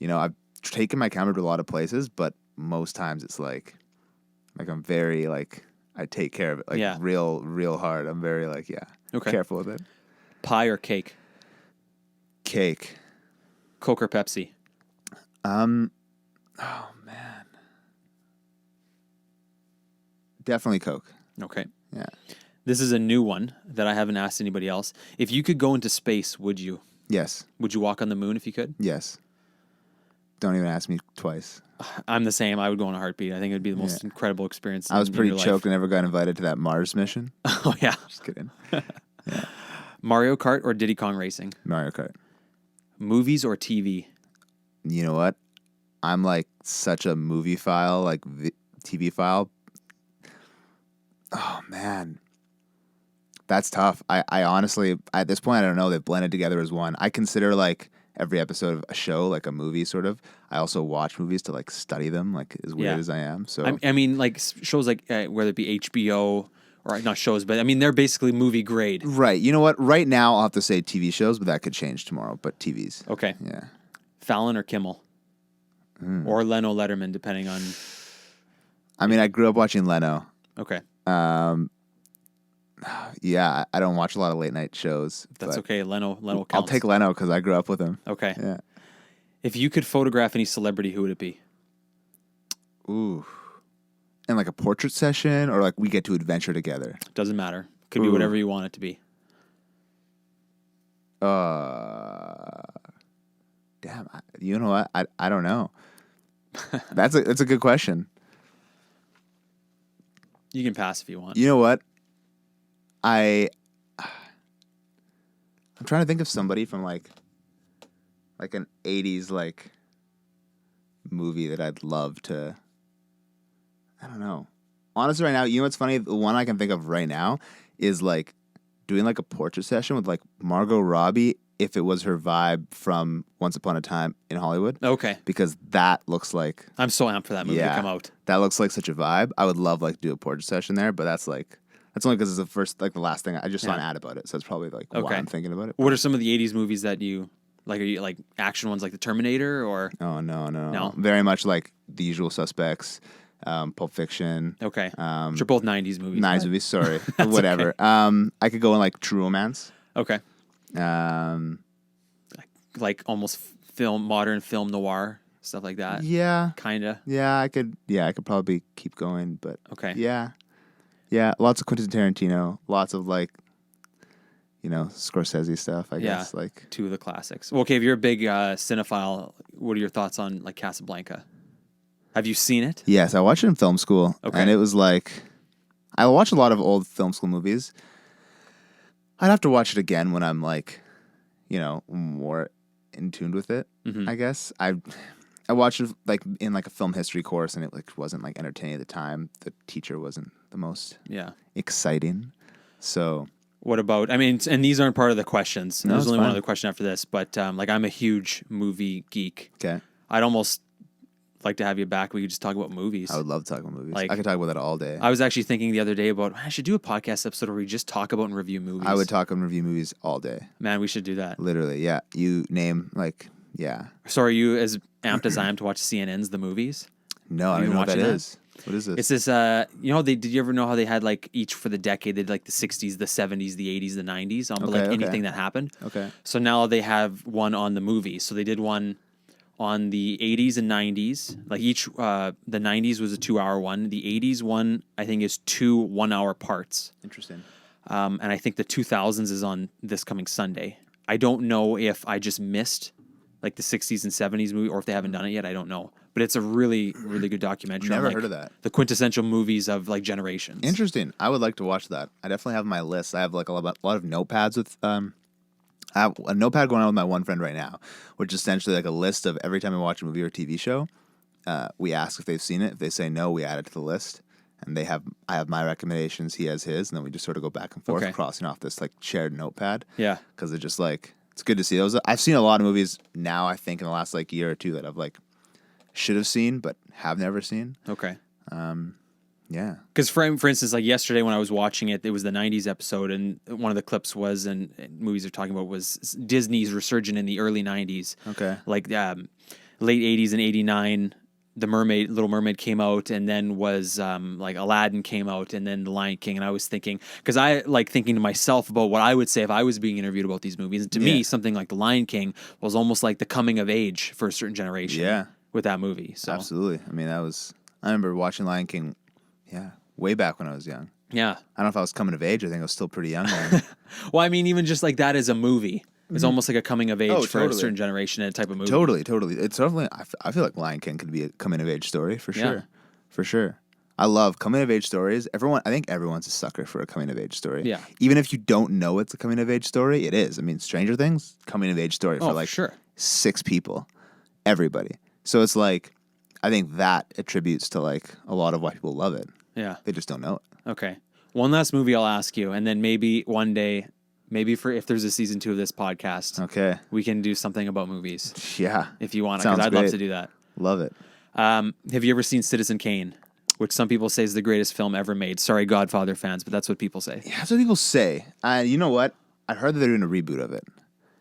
[SPEAKER 1] I've taken my camera to a lot of places, but most times it's like I'm very like I take care of it like real hard. I'm very like careful with it.
[SPEAKER 2] Pie or cake?
[SPEAKER 1] Cake.
[SPEAKER 2] Coke or Pepsi?
[SPEAKER 1] Oh man, definitely Coke.
[SPEAKER 2] Okay.
[SPEAKER 1] Yeah.
[SPEAKER 2] This is a new one that I haven't asked anybody else. If you could go into space, would you?
[SPEAKER 1] Yes.
[SPEAKER 2] Would you walk on the moon if you could?
[SPEAKER 1] Yes. Don't even ask me twice.
[SPEAKER 2] I'm the same. I would go in a heartbeat. I think it would be the most incredible experience.
[SPEAKER 1] I was pretty choked and never got invited to that Mars mission.
[SPEAKER 2] Oh, yeah.
[SPEAKER 1] Just kidding.
[SPEAKER 2] Mario Kart or Diddy Kong Racing?
[SPEAKER 1] Mario Kart.
[SPEAKER 2] Movies or TV?
[SPEAKER 1] You know what? I'm like such a movie file, like TV file. Oh, man. That's tough. I honestly, at this point, I don't know. They've blended together as one. I consider like every episode of a show like a movie, sort of. I also watch movies to like study them, like as weird as I am. So
[SPEAKER 2] I mean, like shows like whether it be HBO or not shows, but I mean they're basically movie grade.
[SPEAKER 1] Right. You know what? Right now, I'll have to say TV shows, but that could change tomorrow. But TVs.
[SPEAKER 2] Okay.
[SPEAKER 1] Yeah.
[SPEAKER 2] Fallon or Kimmel, or Leno Letterman, depending on.
[SPEAKER 1] I mean, I grew up watching Leno.
[SPEAKER 2] Okay.
[SPEAKER 1] Yeah, I don't watch a lot of late night shows.
[SPEAKER 2] That's okay. Leno counts.
[SPEAKER 1] I'll take Leno because I grew up with him.
[SPEAKER 2] Okay.
[SPEAKER 1] Yeah.
[SPEAKER 2] If you could photograph any celebrity, who would it be?
[SPEAKER 1] Ooh. And like a portrait session, or like we get to adventure together?
[SPEAKER 2] Doesn't matter. Could be whatever you want it to be.
[SPEAKER 1] Damn. You know what? I don't know. That's a good question.
[SPEAKER 2] You can pass if you want.
[SPEAKER 1] You know what? I'm trying to think of somebody from like an 80s like movie that I'd love to. I don't know. Honestly, right now, you know what's funny? The one I can think of right now is like doing like a portrait session with like Margot Robbie if it was her vibe from Once Upon a Time in Hollywood.
[SPEAKER 2] Okay.
[SPEAKER 1] Because that looks like
[SPEAKER 2] I'm so amped for that movie to come out.
[SPEAKER 1] That looks like such a vibe. I would love like do a portrait session there, but that's only because it's the last thing I just saw an ad about it, so it's probably like why I'm thinking about it.
[SPEAKER 2] What are some of the '80s movies that you like? Are you like action ones like The Terminator or?
[SPEAKER 1] Oh no. Very much like The Usual Suspects, Pulp Fiction.
[SPEAKER 2] Okay, which are both '90s movies.
[SPEAKER 1] '90s movies, sorry, whatever. Okay. I could go in like True Romance.
[SPEAKER 2] Okay. Like almost modern film noir stuff like that.
[SPEAKER 1] Yeah.
[SPEAKER 2] Kinda.
[SPEAKER 1] Yeah, I could probably keep going, but
[SPEAKER 2] okay.
[SPEAKER 1] Yeah, lots of Quentin Tarantino, lots of like, Scorsese stuff, I guess. Like
[SPEAKER 2] two of the classics. Well, okay, if you're a big cinephile, what are your thoughts on like Casablanca? Have you seen it?
[SPEAKER 1] Yes, I watched it in film school, and it was like, I watch a lot of old film school movies. I'd have to watch it again when I'm like, more in tune with it. I guess I watched it like in like a film history course, and it like wasn't like entertaining at the time. The teacher wasn't the most exciting. So
[SPEAKER 2] what about? I mean, and these aren't part of the questions.
[SPEAKER 1] No,
[SPEAKER 2] there's only
[SPEAKER 1] fine.
[SPEAKER 2] one other question after this, but like I'm a huge movie geek.
[SPEAKER 1] Okay,
[SPEAKER 2] I'd almost like to have you back. We could just talk about movies.
[SPEAKER 1] I would love to talk about movies.
[SPEAKER 2] Like,
[SPEAKER 1] I could talk about that all day.
[SPEAKER 2] I was actually thinking the other day about I should do a podcast episode where we just talk about and review movies.
[SPEAKER 1] I would talk and review movies all day.
[SPEAKER 2] Man, we should do that.
[SPEAKER 1] Literally, yeah. You name like. Yeah.
[SPEAKER 2] So are you as amped as I am to watch CNN's The Movies?
[SPEAKER 1] No, I don't know what that is. What is this?
[SPEAKER 2] It's this, did you ever know how they had like each for the decade, they did like the 60s, the 70s, the 80s, the 90s, anything that happened.
[SPEAKER 1] Okay.
[SPEAKER 2] So now they have one on the movies. So they did one on the 80s and 90s. Like each, the 90s was a 2-hour one. The 80s one, I think, is 2 1-hour parts.
[SPEAKER 1] Interesting.
[SPEAKER 2] And I think the 2000s is on this coming Sunday. I don't know if I just missed like the 60s and 70s movie, or if they haven't done it yet, I don't know. But it's a really, really good documentary.
[SPEAKER 1] Never
[SPEAKER 2] on,
[SPEAKER 1] heard of that.
[SPEAKER 2] The quintessential movies of like generations.
[SPEAKER 1] Interesting. I would like to watch that. I definitely have my list. I have like a lot of notepads with. I have a notepad going on with my one friend right now, which is essentially like a list of every time we watch a movie or TV show. We ask if they've seen it. If they say no, we add it to the list. And I have my recommendations. He has his, and then we just sort of go back and forth, crossing off this like shared notepad.
[SPEAKER 2] Yeah.
[SPEAKER 1] Because it's just like. It's good to see those. I've seen a lot of movies now, I think, in the last like year or two that I've like should have seen but have never seen.
[SPEAKER 2] Okay.
[SPEAKER 1] Yeah.
[SPEAKER 2] Because for instance, like yesterday when I was watching it, it was the 90s episode, and one of the clips was, and movies they're talking about was Disney's resurgence in the early 90s.
[SPEAKER 1] Okay.
[SPEAKER 2] Like late 80s and 89, Little Mermaid came out, and then was like Aladdin came out, and then The Lion King. And I was thinking, because I like thinking to myself about what I would say if I was being interviewed about these movies. And to me, something like The Lion King was almost like the coming of age for a certain generation.
[SPEAKER 1] Yeah.
[SPEAKER 2] With that movie. So
[SPEAKER 1] Absolutely. I mean, I remember watching Lion King, way back when I was young.
[SPEAKER 2] Yeah.
[SPEAKER 1] I don't know if I was coming of age. I think I was still pretty young then.
[SPEAKER 2] Well, I mean, even just like that as a movie. It's almost like a coming of age for a certain generation and type of movie.
[SPEAKER 1] Totally. It's definitely. I feel like Lion King could be a coming of age story for sure. For sure. I love coming of age stories. I think everyone's a sucker for a coming of age story.
[SPEAKER 2] Yeah.
[SPEAKER 1] Even if you don't know it's a coming of age story, it is. I mean, Stranger Things, coming of age story for like
[SPEAKER 2] sure.
[SPEAKER 1] 6 people, everybody. So it's like, I think that attributes to like a lot of why people love it.
[SPEAKER 2] Yeah.
[SPEAKER 1] They just don't know it.
[SPEAKER 2] Okay. One last movie I'll ask you, and then maybe one day. Maybe if there's a season 2 of this podcast,
[SPEAKER 1] okay,
[SPEAKER 2] we can do something about movies.
[SPEAKER 1] Yeah,
[SPEAKER 2] if you want, because I'd love to do that.
[SPEAKER 1] Love it.
[SPEAKER 2] Have you ever seen Citizen Kane, which some people say is the greatest film ever made? Sorry, Godfather fans, but that's what people say.
[SPEAKER 1] Yeah, that's what people say. You know what? I heard that they're doing a reboot of it.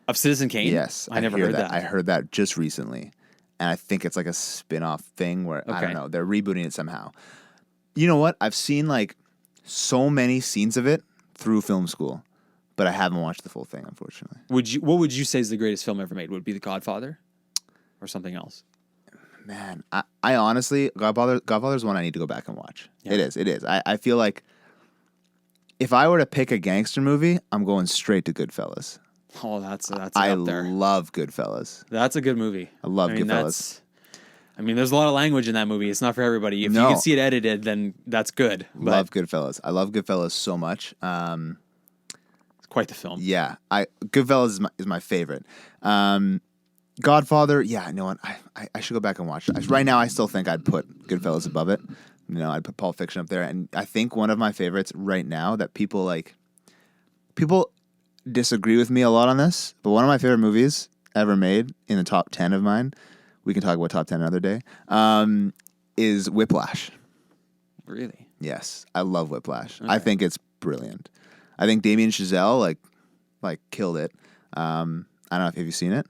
[SPEAKER 2] Of Citizen Kane?
[SPEAKER 1] Yes,
[SPEAKER 2] I never heard that.
[SPEAKER 1] I heard that just recently, and I think it's like a spin-off thing where I don't know. They're rebooting it somehow. You know what? I've seen like so many scenes of it through film school. But I haven't watched the full thing, unfortunately.
[SPEAKER 2] What would you say is the greatest film ever made? Would it be The Godfather, or something else?
[SPEAKER 1] Man, I honestly, Godfather's one I need to go back and watch. Yeah. It is. I feel like if I were to pick a gangster movie, I'm going straight to Goodfellas.
[SPEAKER 2] Oh, that's up
[SPEAKER 1] I
[SPEAKER 2] there.
[SPEAKER 1] love Goodfellas.
[SPEAKER 2] That's a good movie.
[SPEAKER 1] I love Goodfellas.
[SPEAKER 2] There's a lot of language in that movie. It's not for everybody. If you can see it edited, then that's good. But
[SPEAKER 1] love Goodfellas. I love Goodfellas so much.
[SPEAKER 2] Quite the film.
[SPEAKER 1] Yeah, Goodfellas is my favorite. Godfather, I should go back and watch it. Right now, I still think I'd put Goodfellas above it. I'd put Pulp Fiction up there, and I think one of my favorites right now that people disagree with me a lot on this, but one of my favorite movies ever made in the top 10 of mine, we can talk about top 10 another day, is Whiplash.
[SPEAKER 2] Really?
[SPEAKER 1] Yes, I love Whiplash.
[SPEAKER 2] Okay.
[SPEAKER 1] I think it's brilliant. I think Damien Chazelle like killed it. I don't know if have you seen it.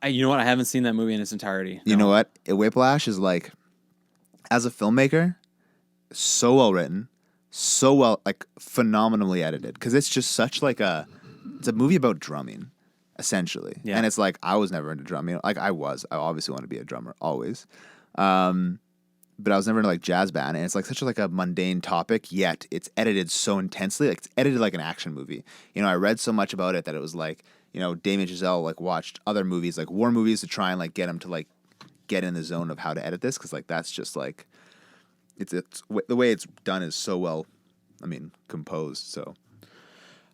[SPEAKER 2] You know what? I haven't seen that movie in its entirety.
[SPEAKER 1] You know what? Whiplash is like, as a filmmaker, so well written, so well phenomenally edited because it's just such it's a movie about drumming, essentially. Yeah. And it's like I was never into drumming. Like I obviously want to be a drummer always. But I was never into jazz band, and it's such a mundane topic, yet it's edited so intensely. It's edited like an action movie. I read so much about it that it was Damien Chazelle watched other movies, war movies, to try and get him to get in the zone of how to edit this, because that's just it's the way it's done is so well, composed. So,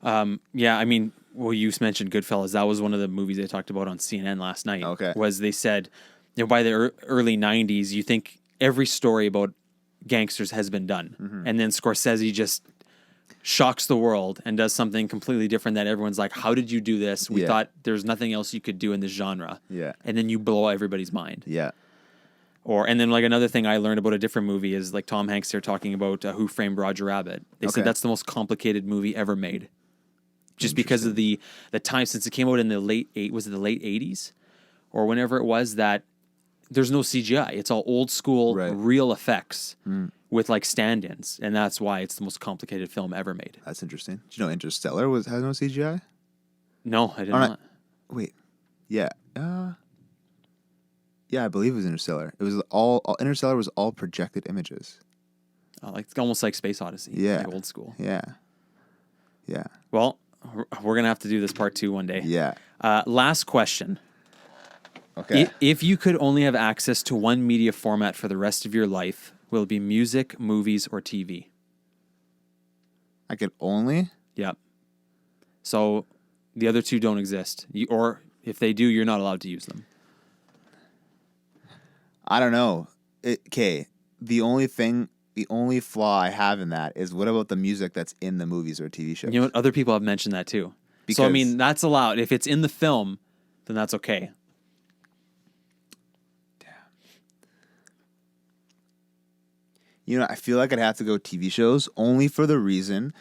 [SPEAKER 2] well, you mentioned Goodfellas. That was one of the movies they talked about on CNN last night.
[SPEAKER 1] Okay,
[SPEAKER 2] was they said, by the early '90s, you think every story about gangsters has been done. Mm-hmm. And then Scorsese just shocks the world and does something completely different that everyone's like, how did you do this? We thought there's nothing else you could do in this genre.
[SPEAKER 1] Yeah.
[SPEAKER 2] And then you blow everybody's mind.
[SPEAKER 1] Yeah.
[SPEAKER 2] And then another thing I learned about a different movie is Tom Hanks here talking about Who Framed Roger Rabbit. They said that's the most complicated movie ever made. Just because of the time, since it came out in the late 80s or whenever it was, that there's no CGI. It's all old school, real effects with stand-ins, and that's why it's the most complicated film ever made.
[SPEAKER 1] That's interesting. Do you know Interstellar has no CGI?
[SPEAKER 2] No, I did not.
[SPEAKER 1] Wait, yeah, I believe it was Interstellar. It was Interstellar was all projected images.
[SPEAKER 2] Almost like Space Odyssey.
[SPEAKER 1] Yeah,
[SPEAKER 2] old school.
[SPEAKER 1] Yeah.
[SPEAKER 2] Well, we're gonna have to do this part 2 one day.
[SPEAKER 1] Yeah.
[SPEAKER 2] Last question.
[SPEAKER 1] Okay.
[SPEAKER 2] If you could only have access to one media format for the rest of your life, will it be music, movies, or TV?
[SPEAKER 1] I could only?
[SPEAKER 2] Yep. So the other 2 don't exist. Or if they do, you're not allowed to use them.
[SPEAKER 1] I don't know. The only flaw I have in that is, what about the music that's in the movies or TV shows?
[SPEAKER 2] You know what? Other people have mentioned that too. So, that's allowed. If it's in the film, then that's okay.
[SPEAKER 1] I feel like I'd have to go TV shows, only for the reason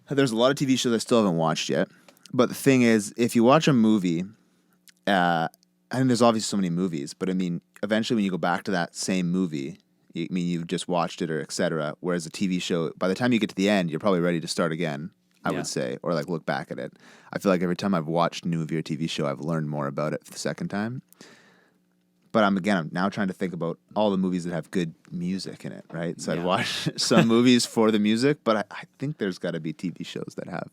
[SPEAKER 1] that there's a lot of TV shows I still haven't watched yet. But the thing is, if you watch a movie, I mean, there's obviously so many movies, but I mean, eventually when you go back to that same movie, you've just watched it or et cetera. Whereas a TV show, by the time you get to the end, you're probably ready to start again, I would say, or like look back at it. I feel like every time I've watched a new movie or TV show, I've learned more about it for the second time. But I'm now trying to think about all the movies that have good music in it, right? So I'd watch some movies for the music, but I think there's got to be TV shows that have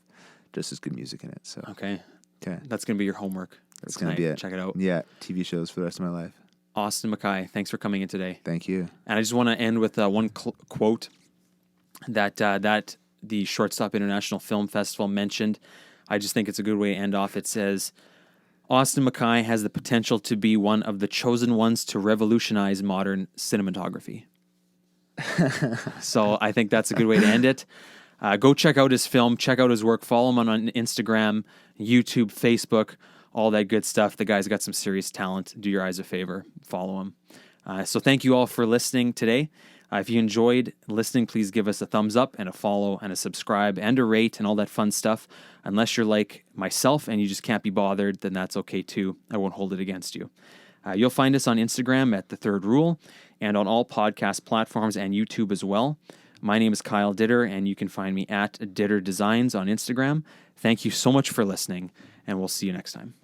[SPEAKER 1] just as good music in it. So
[SPEAKER 2] Okay. That's going to be your homework.
[SPEAKER 1] That's going to be it.
[SPEAKER 2] Check it out.
[SPEAKER 1] Yeah, TV shows for the rest of my life.
[SPEAKER 2] Austin MacKay, thanks for coming in today.
[SPEAKER 1] Thank you.
[SPEAKER 2] And I just want to end with one quote that the Shortstop International Film Festival mentioned. I just think it's a good way to end off. It says, Austin MacKay has the potential to be one of the chosen ones to revolutionize modern cinematography. So I think that's a good way to end it. Go check out his film, check out his work, follow him on Instagram, YouTube, Facebook, all that good stuff. The guy's got some serious talent. Do your eyes a favor. Follow him. So thank you all for listening today. If you enjoyed listening, please give us a thumbs up and a follow and a subscribe and a rate and all that fun stuff. Unless you're like myself and you just can't be bothered, then that's okay too. I won't hold it against you. You'll find us on Instagram at The Third Rule and on all podcast platforms and YouTube as well. My name is Kyle Didur, and you can find me at Didur Designs on Instagram. Thank you so much for listening, and we'll see you next time.